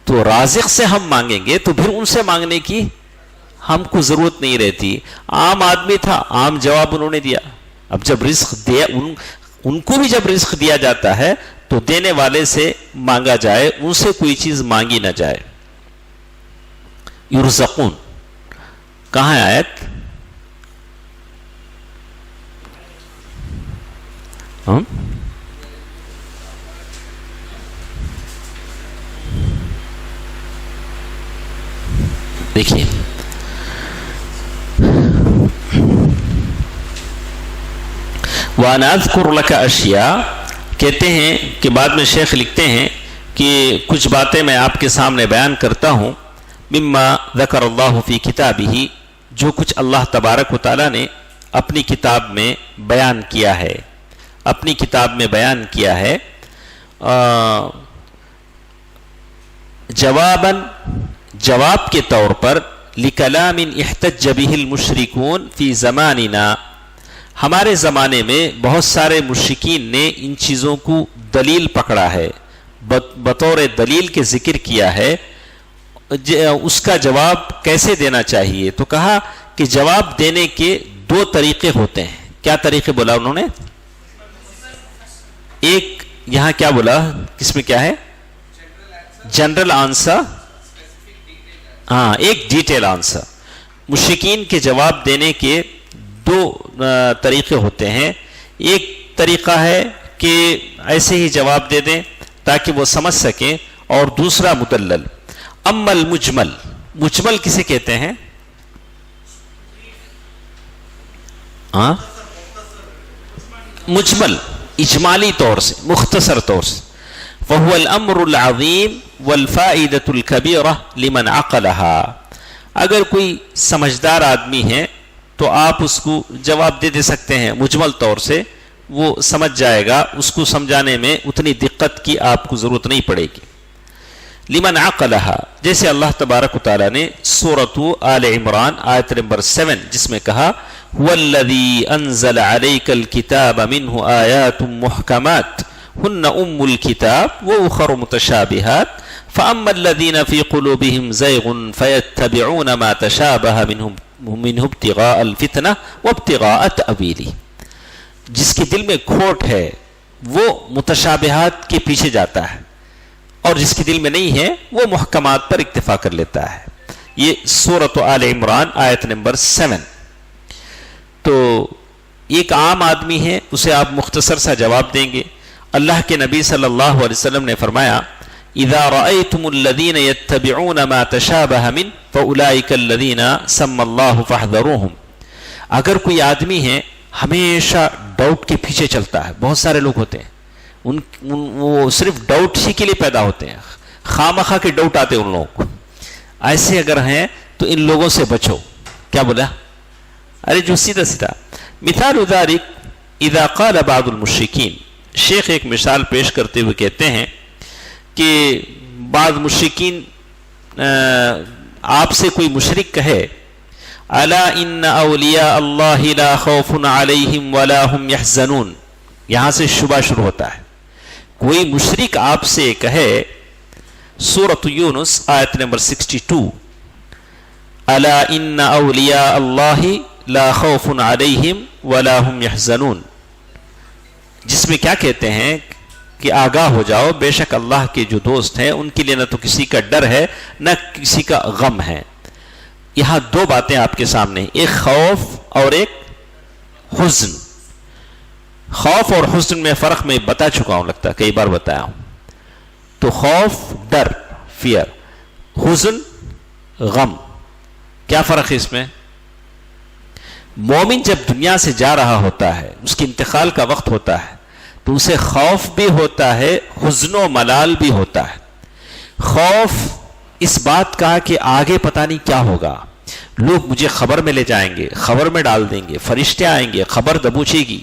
تو رازق سے ہم مانگیں گے تو پھر ان سے مانگنے کی ہم کو ضرورت نہیں رہتی. عام آدمی تھا، عام جواب انہوں نے دیا. اب جب رزق دیا، ان کو بھی جب رزق دیا جاتا ہے تو دینے والے سے مانگا جائے، ان سے کوئی چیز مانگی نہ جائے. یرزقون کہاں ہے آیت؟ دیکھیے وَأَنَا أَذْكُرُ لَكَ أَشْيَاءَ، کہتے ہیں کہ بعد میں شیخ لکھتے ہیں کہ کچھ باتیں میں آپ کے سامنے بیان کرتا ہوں، مما ذکر اللہ فی کتابہ، جو کچھ اللہ تبارک و تعالیٰ نے اپنی کتاب میں بیان کیا ہے، اپنی کتاب میں بیان کیا ہے. جواب کے طور پر لکلام احتج بہ المشرکون فی زماننا، ہمارے زمانے میں بہت سارے مشرکین نے ان چیزوں کو دلیل پکڑا ہے، بطور دلیل کے ذکر کیا ہے. اس کا جواب کیسے دینا چاہیے؟ تو کہا کہ جواب دینے کے دو طریقے ہوتے ہیں. کیا طریقے بولا انہوں نے؟ ایک یہاں کیا بولا، کس میں کیا ہے؟ جنرل آنسر، ہاں ایک ڈیٹیل آنسر. مشرکین کے جواب دینے کے دو طریقے ہوتے ہیں. ایک طریقہ ہے کہ ایسے ہی جواب دے دیں تاکہ وہ سمجھ سکیں، اور دوسرا مدلل. اما المجمل، مجمل کسے کہتے ہیں؟ مجمل اجمالی طور سے، مختصر طور سے. فهو الامر العظیم والفائدۃ الکبیرہ لمن عقلها، اگر کوئی سمجھدار آدمی ہے تو آپ اس کو جواب دے سکتے ہیں مجمل طور سے، وہ سمجھ جائے گا، اس کو سمجھانے میں اتنی دقت کی آپ کو ضرورت نہیں پڑے گی. لمن عقلها، جیسے اللہ تبارک و تعالیٰ نے سورۃ آل عمران آیت نمبر 7 جس میں کہا هو الذی انزل علیک الکتاب منہ آیات محکمات ہن ام الکتاب واخر متشابہات فاما الذین فی قلوبہم زیغ فیتبعون ما تشابہ منہ ابتغاء الفتنہ وابتغاء تأویلہ، جس کے دل میں کھوٹ ہے وہ متشابہات کے پیچھے جاتا ہے، اور جس کے دل میں نہیں ہے وہ محکمات پر اکتفا کر لیتا ہے۔ یہ سورۃ آل عمران آیت نمبر 7۔ تو ایک عام آدمی ہے، اسے آپ مختصر سا جواب دیں گے۔ اللہ کے نبی صلی اللہ علیہ وسلم نے فرمایا اذا رأيتم الذين يتبعون ما تشابه منه فأولئك الذين سمى الله فاحذروهم۔ اگر کوئی آدمی ہے ہمیشہ ڈاؤٹ کے پیچھے چلتا ہے، بہت سارے لوگ ہوتے ہیں وہ صرف ڈاؤٹ ہی کے لیے پیدا ہوتے ہیں، خامخواہ کے ڈاؤٹ آتے ہیں ان لوگوں کو، ایسے اگر ہیں تو ان لوگوں سے بچو۔ کیا بولا؟ ارے جو سیدھا سیدھا مثال ذلك اذا قال بعض المشرکین، شیخ ایک مثال پیش کرتے ہوئے کہتے ہیں کہ بعض مشرکین آپ سے کوئی مشرک کہے الا ان اولیاء اللہ لا خوف علیہم ولا هم يحزنون، یہاں سے شبہ شروع ہوتا ہے۔ کوئی مشرک آپ سے کہے، سورۃ یونس آیت نمبر 62، الا ان اولیاء اللہ لا خوف علیہم ولا هم يحزنون، جس میں کیا کہتے ہیں کہ آگاہ ہو جاؤ، بے شک اللہ کے جو دوست ہیں ان کے لیے نہ تو کسی کا ڈر ہے نہ کسی کا غم ہے۔ یہاں دو باتیں آپ کے سامنے، ایک خوف اور ایک حزن۔ خوف اور حزن میں فرق میں بتا چکا ہوں، لگتا ہے کئی بار بتایا ہوں۔ تو خوف ڈر، فیئر، حزن غم، کیا فرق ہے اس میں؟ مومن جب دنیا سے جا رہا ہوتا ہے، اس کے انتقال کا وقت ہوتا ہے، تو اسے خوف بھی ہوتا ہے، حزن و ملال بھی ہوتا ہے۔ خوف اس بات کا کہ آگے پتہ نہیں کیا ہوگا، لوگ مجھے خبر میں لے جائیں گے، خبر میں ڈال دیں گے، فرشتے آئیں گے، خبر دبوچے گی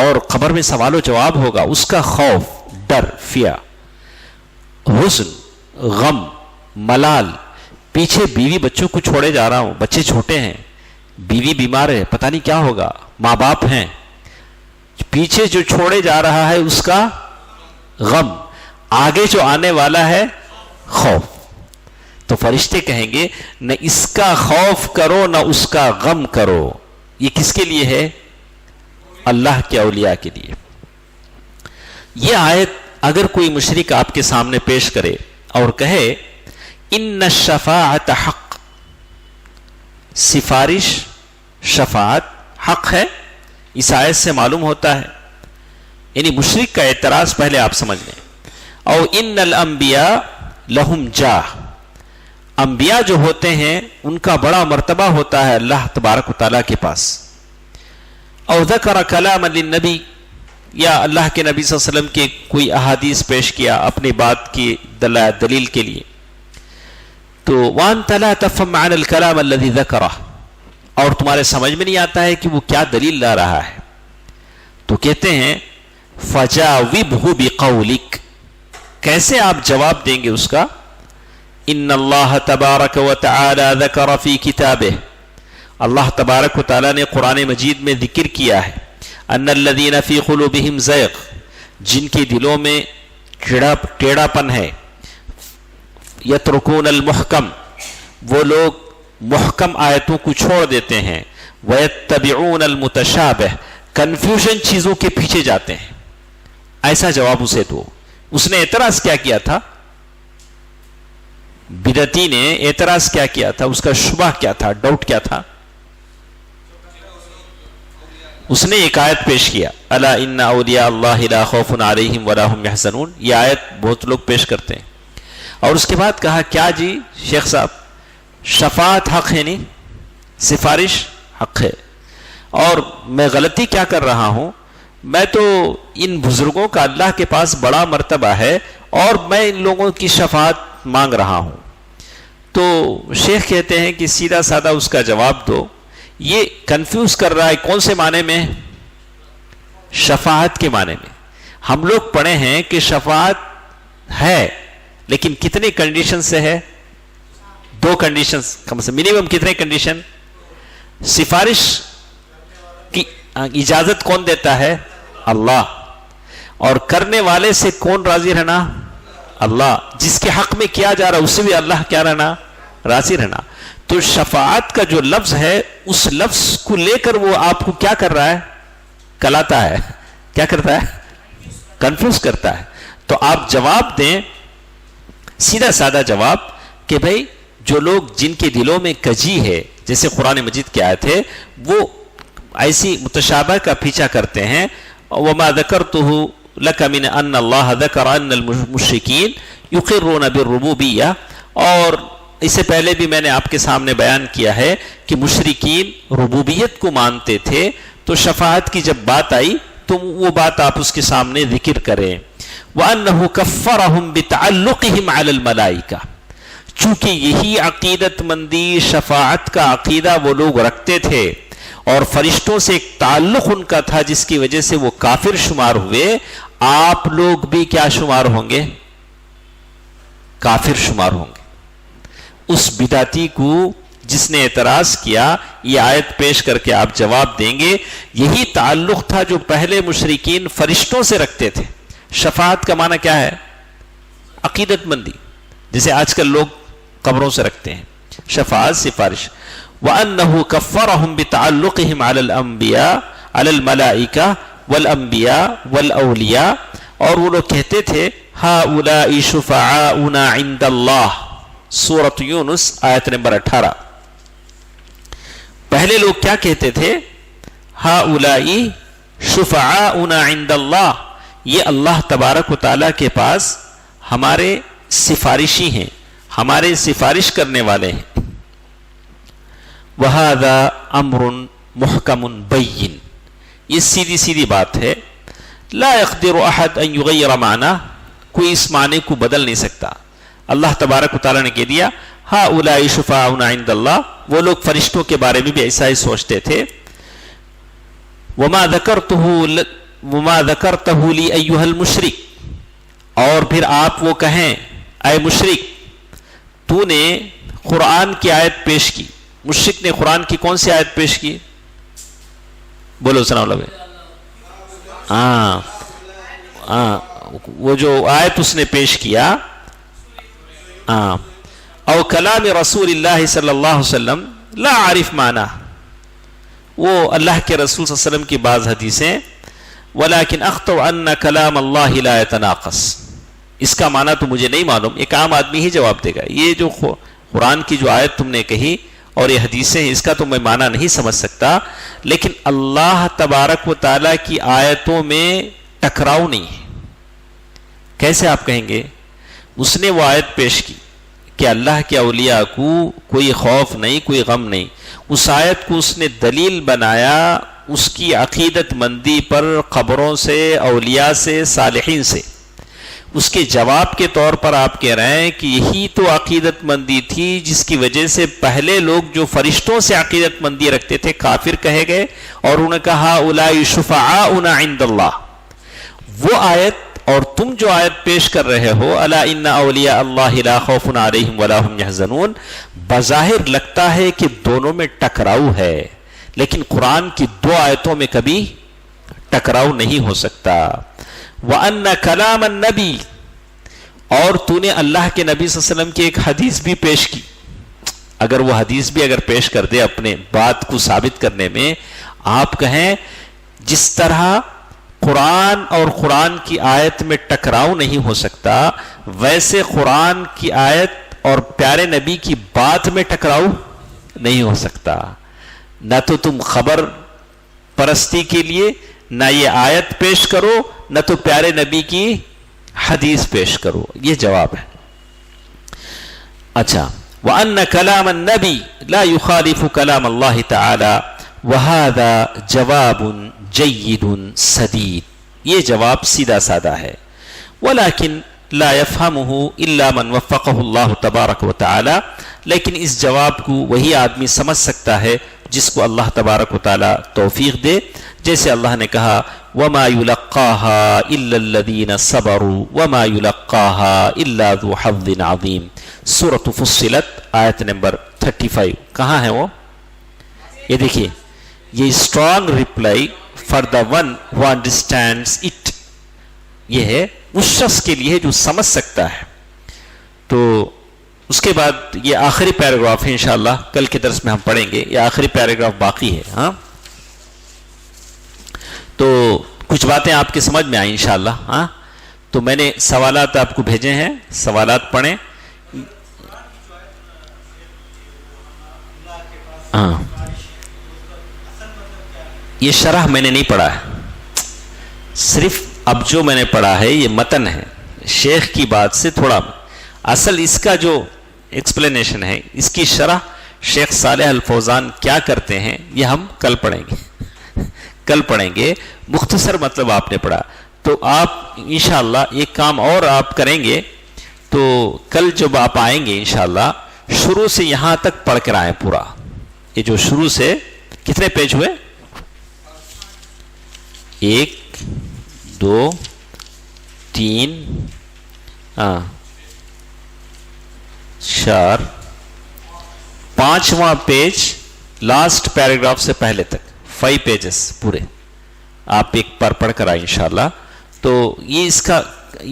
اور خبر میں سوال و جواب ہوگا، اس کا خوف، ڈر، فیا۔ حزن، غم، ملال، پیچھے بیوی بچوں کو چھوڑے جا رہا ہوں، بچے چھوٹے ہیں، بیوی بیمار ہے، پتہ نہیں کیا ہوگا، ماں باپ ہیں، پیچھے جو چھوڑے جا رہا ہے اس کا غم، آگے جو آنے والا ہے خوف۔ تو فرشتے کہیں گے نہ اس کا خوف کرو نہ اس کا غم کرو۔ یہ کس کے لیے ہے؟ اللہ کے اولیاء کے لیے۔ یہ آیت اگر کوئی مشرک آپ کے سامنے پیش کرے اور کہے ان الشفاعت حق، سفارش، شفاعت حق ہے، اس آیت سے معلوم ہوتا ہے، یعنی مشرک کا اعتراض پہلے آپ سمجھ لیں۔ او ان الانبیاء لہم جاہ، انبیاء جو ہوتے ہیں ان کا بڑا مرتبہ ہوتا ہے اللہ تبارک و تعالیٰ کے پاس۔ او ذکر کلاما للنبی، یا اللہ کے نبی صلی اللہ علیہ وسلم کے کوئی احادیث پیش کیا اپنی بات کی دلیل کے لیے، تو وانت لا تفهم معنى الكلام الذي ذکرہ، اور تمہارے سمجھ میں نہیں آتا ہے کہ وہ کیا دلیل لا رہا ہے، تو کہتے ہیں فجاوبہ بقولک، کیسے آپ جواب دیں گے اس کا؟ ان اللہ تبارک و تعالی ذکر فی کتابہ، اللہ تبارک و تعالی نے قرآن مجید میں ذکر کیا ہے، ان الذین فی قلوبہم زیغ، جن کے دلوں میں ٹیڑھا پن ہے، یترکون المحکم، وہ لوگ محکم آیتوں کو چھوڑ دیتے ہیں، ویتبعون المتشابہ، کنفیوژن چیزوں کے پیچھے جاتے ہیں۔ ایسا جواب اسے دو۔ اس نے اعتراض کیا تھا؟ بدعتی نے اعتراض کیا تھا؟ اس کا شبہ کیا تھا؟ ڈاؤٹ کیا تھا؟ اس نے ایک آیت پیش کیا، الا ان اولیاء اللہ لا خوف علیہم ولا هم يحزنون، یہ آیت بہت لوگ پیش کرتے ہیں، اور اس کے بعد کہا کیا جی شیخ صاحب، شفاعت حق ہے نہیں، سفارش حق ہے، اور میں غلطی کیا کر رہا ہوں، میں تو ان بزرگوں کا اللہ کے پاس بڑا مرتبہ ہے اور میں ان لوگوں کی شفاعت مانگ رہا ہوں۔ تو شیخ کہتے ہیں کہ سیدھا سادہ اس کا جواب دو، یہ کنفیوز کر رہا ہے کون سے معنی میں؟ شفاعت کے معنی میں۔ ہم لوگ پڑھے ہیں کہ شفاعت ہے، لیکن کتنے کنڈیشن سے ہے؟ 2 کنڈیشنز، کم سے منیمم کتنے کنڈیشن؟ سفارش کی اجازت کون دیتا ہے؟ اللہ، اور کرنے والے سے کون راضی رہنا؟ اللہ، جس کے حق میں کیا جا رہا ہے اس سے بھی اللہ کیا رہنا؟ راضی رہنا۔ تو شفاعت کا جو لفظ ہے اس لفظ کو لے کر وہ آپ کو کیا کر رہا ہے؟ کلاتا ہے۔ کیا کرتا ہے؟ کنفیوز کرتا ہے. تو آپ جواب دیں سیدھا سادہ جواب کہ بھائی جو لوگ جن کے دلوں میں کجی ہے، جیسے قرآن مجید کی آیت ہے، وہ ایسی متشابہ کا پیچھا کرتے ہیں. وما ذکرتہ لک من ان اللہ ذکر ان المشرکین یقرون بالربوبیہ، اور اس سے پہلے بھی میں نے آپ کے سامنے بیان کیا ہے کہ مشرکین ربوبیت کو مانتے تھے. تو شفاعت کی جب بات آئی تو وہ بات آپ اس کے سامنے ذکر کریں. وَأَنَّهُ كَفَّرَهُمْ بِتَعَلُّقِهِمْ عَلَى الْمَلَائِكَةِ، چونکہ یہی عقیدت مندی شفاعت کا عقیدہ وہ لوگ رکھتے تھے اور فرشتوں سے ایک تعلق ان کا تھا جس کی وجہ سے وہ کافر شمار ہوئے، آپ لوگ بھی کیا شمار ہوں گے؟ کافر شمار ہوں گے. اس بدعتی کو جس نے اعتراض کیا، یہ آیت پیش کر کے آپ جواب دیں گے یہی تعلق تھا جو پہلے مشرکین فرشتوں سے رکھتے تھے. شفاعت کا معنی کیا ہے؟ عقیدت مندی، جسے آج کل لوگ قبروں سے رکھتے ہیں. شفاعت سفارش. وَأَنَّهُ كَفَّرَهُمْ بِتَعَلُّقِهِمْ عَلَى الْأَنْبِيَاءِ عَلَى الْمَلَائِكَةِ وَالْأَنْبِيَاءِ وَالْأَوْلِيَاءِ، اور وہ لوگ کہتے تھے هَؤُلَاءِ شُفَعَاؤُنَا عِنْدَ اللَّهِ، سورۃ یونس آیت نمبر 18. پہلے لوگ کیا کہتے تھے؟ هَؤُلَاءِ شُفَعَاؤُنَا عِنْدَ اللَّهِ، یہ اللہ تبارک و تعالیٰ کے پاس ہمارے سفارشی ہیں، ہمارے سفارش کرنے والے ہیں. وَهَذَا أَمْرٌ مُحْكَمٌ بَيِّنٌ، یہ سیدھی سیدھی بات ہے. لا يقدر احد ان يغير معناه، کوئی اس معنی کو بدل نہیں سکتا. اللہ تبارک و تعالیٰ نے کہہ دیا هؤلاء شفاعنا عند اللہ، وہ لوگ فرشتوں کے بارے میں بھی ایسا ہی سوچتے تھے. وما ذکرتہ لی ایھا المشرک، اور پھر آپ وہ کہیں اے مشرک تو نے قرآن کی آیت پیش کی. مشرک نے قرآن کی کون سی آیت پیش کی؟ بولو سنا اللہ بھائی. وہ جو آیت اس نے پیش کیا، او کلام رسول اللہ صلی اللہ علیہ وسلم لا عارف معنی، وہ اللہ کے رسول صلی اللہ علیہ وسلم کی بعض حدیثیں، ولیکن اخطو ان کلام اللہ لا يتناقص، اس کا معنی تو مجھے نہیں معلوم. ایک عام آدمی ہی جواب دے گا یہ جو قرآن کی جو آیت تم نے کہی اور یہ حدیثیں، اس کا تو میں معنی نہیں سمجھ سکتا. لیکن اللہ تبارک و تعالیٰ کی آیتوں میں ٹکراؤ نہیں ہے. کیسے آپ کہیں گے؟ اس نے وہ آیت پیش کی کہ اللہ کے اولیاء کو کوئی خوف نہیں، کوئی غم نہیں. اس آیت کو اس نے دلیل بنایا اس کی عقیدت مندی پر، قبروں سے، اولیاء سے، صالحین سے. اس کے جواب کے طور پر آپ کہہ رہے ہیں کہ یہی تو عقیدت مندی تھی جس کی وجہ سے پہلے لوگ جو فرشتوں سے عقیدت مندی رکھتے تھے کافر کہے گئے، اور انہوں نے کہا اولئک شفعاؤنا عند اللہ. وہ آیت اور تم جو آیت پیش کر رہے ہو الا ان اولیاء اللہ لا خوف علیہم ولا هم يحزنون، بظاہر لگتا ہے کہ دونوں میں ٹکراؤ ہے، لیکن قرآن کی دو آیتوں میں کبھی ٹکراؤ نہیں ہو سکتا. وَأَنَّ كَلَامَ النَّبِي، اور تو نے اللہ کے نبی صلی اللہ علیہ وسلم کی ایک حدیث بھی پیش کی. اگر وہ حدیث بھی اگر پیش کر دے اپنے بات کو ثابت کرنے میں، آپ کہیں جس طرح قرآن اور قرآن کی آیت میں ٹکراؤ نہیں ہو سکتا، ویسے قرآن کی آیت اور پیارے نبی کی بات میں ٹکراؤ نہیں ہو سکتا. نہ تو تم خبر پرستی کے لیے نہ یہ آیت پیش کرو، نہ تو پیارے نبی کی حدیث پیش کرو. یہ جواب ہے. اچھا، وَأَنَّ كَلَامَ النَّبِي لَا يُخَالِفُ كَلَامَ اللَّهِ تَعَالَى وَهَذَا جَوَابٌ جَيِّدٌ سَدِيدٌ، یہ جواب سیدھا سادہ ہے. وَلَكِنْ لَا يَفْهَمُهُ إِلَّا مَنْ وَفَّقَهُ اللَّهُ تَبَارَكَ وَتَعَالَى، لیکن اس جواب کو وہی آدمی سمجھ سکتا ہے جس کو اللہ تبارک و تعالیٰ توفیق دے. جیسے اللہ نے کہا وَمَا يُلَقَّاهَا إِلَّا الَّذِينَ صَبَرُوا وَمَا يُلَقَّاهَا إِلَّا ذُو حَظٍّ عَظِيمٍ، سورۃ فصلت آیت نمبر 35. کہاں ہے وہ؟ یہ دیکھیے، یہ strong reply for the one who understands it, یہ ہے اس شخص کے لیے جو سمجھ سکتا ہے. تو اس کے بعد یہ آخری پیراگراف ہے، انشاءاللہ کل کے درس میں ہم پڑھیں گے. یہ آخری پیراگراف باقی ہے. ہاں، تو کچھ کچھ باتیں آپ کی سمجھ میں آئیں انشاءاللہ. ہاں تو میں نے سوالات آپ کو بھیجے ہیں, سوالات پڑھیں. ہاں یہ شرح میں نے نہیں پڑھا ہے, صرف اب جو میں نے پڑھا ہے یہ متن ہے, شیخ کی بات سے تھوڑا. اصل اس کا جو ایکسپلینیشن ہے, اس کی شرح شیخ صالح الفوزان کیا کرتے ہیں یہ ہم کل پڑھیں گے. کل پڑھیں گے. مختصر مطلب آپ نے پڑھا, تو آپ انشاءاللہ ایک کام اور آپ کریں گے, تو کل جب آپ آئیں گے انشاءاللہ شروع سے یہاں تک پڑھ کر آئیں پورا. یہ جو شروع سے کتنے پیج ہوئے؟ 1 2 3 4 5واں پیج لاسٹ پیراگراف سے پہلے تک 5 پیجز پورے آپ ایک پر پڑھ کر آئے انشاءاللہ. تو یہ اس کا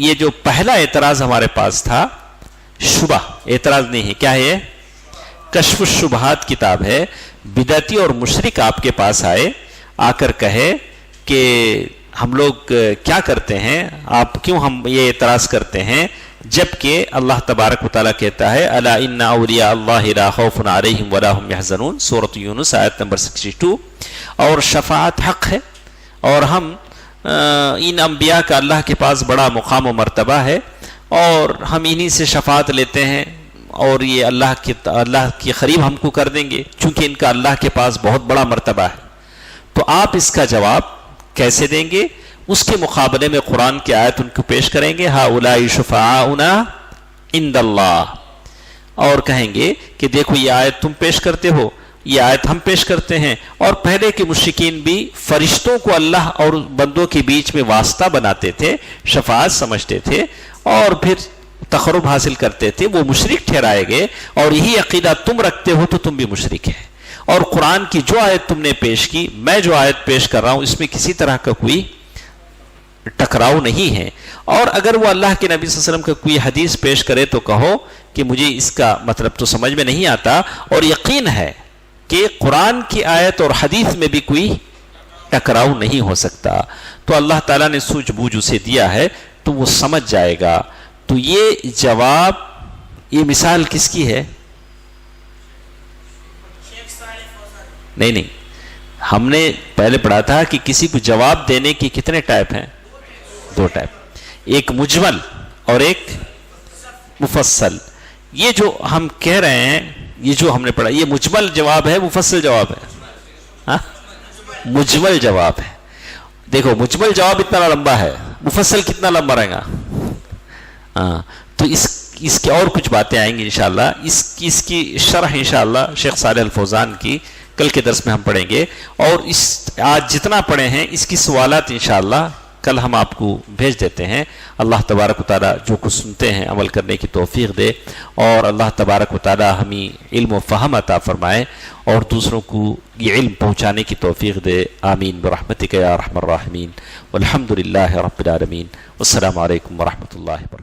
یہ جو پہلا اعتراض ہمارے پاس تھا, شبہ اعتراض نہیں ہے, کیا ہے؟ کشف الشبہات کتاب ہے. بدعتی اور مشرک آپ کے پاس آئے, آ کر کہے کہ ہم لوگ کیا کرتے ہیں, آپ کیوں ہم یہ اعتراض کرتے ہیں, جبکہ اللہ تبارک و تعالیٰ کہتا ہے الا ان اولیاء اللہ لا خوف علیہم ولا هم يحزنون, سورۃ یونس آیت نمبر 62. اور شفاعت حق ہے, اور ہم ان انبیاء کا اللہ کے پاس بڑا مقام و مرتبہ ہے, اور ہم انہی سے شفاعت لیتے ہیں, اور یہ اللہ کے قریب ہم کو کر دیں گے, چونکہ ان کا اللہ کے پاس بہت بڑا مرتبہ ہے. تو آپ اس کا جواب کیسے دیں گے؟ اس کے مقابلے میں قرآن کی آیت ان کو پیش کریں گے, ہؤلاء شفعاؤنا عند اللہ, اور کہیں گے کہ دیکھو یہ آیت تم پیش کرتے ہو, یہ آیت ہم پیش کرتے ہیں. اور پہلے کے مشرکین بھی فرشتوں کو اللہ اور بندوں کے بیچ میں واسطہ بناتے تھے, شفاعت سمجھتے تھے, اور پھر تقرب حاصل کرتے تھے, وہ مشرک ٹھہرائے گئے. اور یہی عقیدہ تم رکھتے ہو تو تم بھی مشرک ہے. اور قرآن کی جو آیت تم نے پیش کی, میں جو آیت پیش کر رہا ہوں, اس میں کسی طرح کا کوئی ٹکراؤ نہیں ہے. اور اگر وہ اللہ کے نبی صلی اللہ علیہ وسلم کا کوئی حدیث پیش کرے تو کہو کہ مجھے اس کا مطلب تو سمجھ میں نہیں آتا, اور یقین ہے کہ قرآن کی آیت اور حدیث میں بھی کوئی ٹکراؤ نہیں ہو سکتا. تو اللہ تعالیٰ نے سوجھ بوجھ اسے دیا ہے, تو وہ سمجھ جائے گا. تو یہ جواب, یہ مثال کس کی ہے؟ نہیں, ہم نے پہلے پڑھا تھا کہ کسی کو جواب دینے کی کتنے ٹائپ ہیں؟ 2 ٹائپ, ایک مجمل اور ایک مفصل. یہ جو ہم کہہ رہے ہیں, یہ جو ہم نے پڑھا, یہ مجمل جواب ہے, مفصل جواب ہے؟ ہاں مجمل جواب ہے. دیکھو مجمل جواب اتنا لمبا ہے, مفصل کتنا لمبا رہے گا؟ تو اس کی اور کچھ باتیں آئیں گی انشاءاللہ. اس کی شرح انشاءاللہ شیخ صالح الفوزان کی کل کے درس میں ہم پڑھیں گے. اور آج جتنا پڑھے ہیں اس کی سوالات انشاءاللہ کل ہم آپ کو بھیج دیتے ہیں. اللہ تبارک و تعالیٰ جو کچھ سنتے ہیں عمل کرنے کی توفیق دے, اور اللہ تبارک و تعالیٰ ہمیں علم و فہم عطا فرمائے, اور دوسروں کو یہ علم پہنچانے کی توفیق دے. آمین برحمتک یا ارحم الراحمین, والحمد للہ رب العالمین. والسلام علیکم ورحمۃ اللہ وبرکاتہ.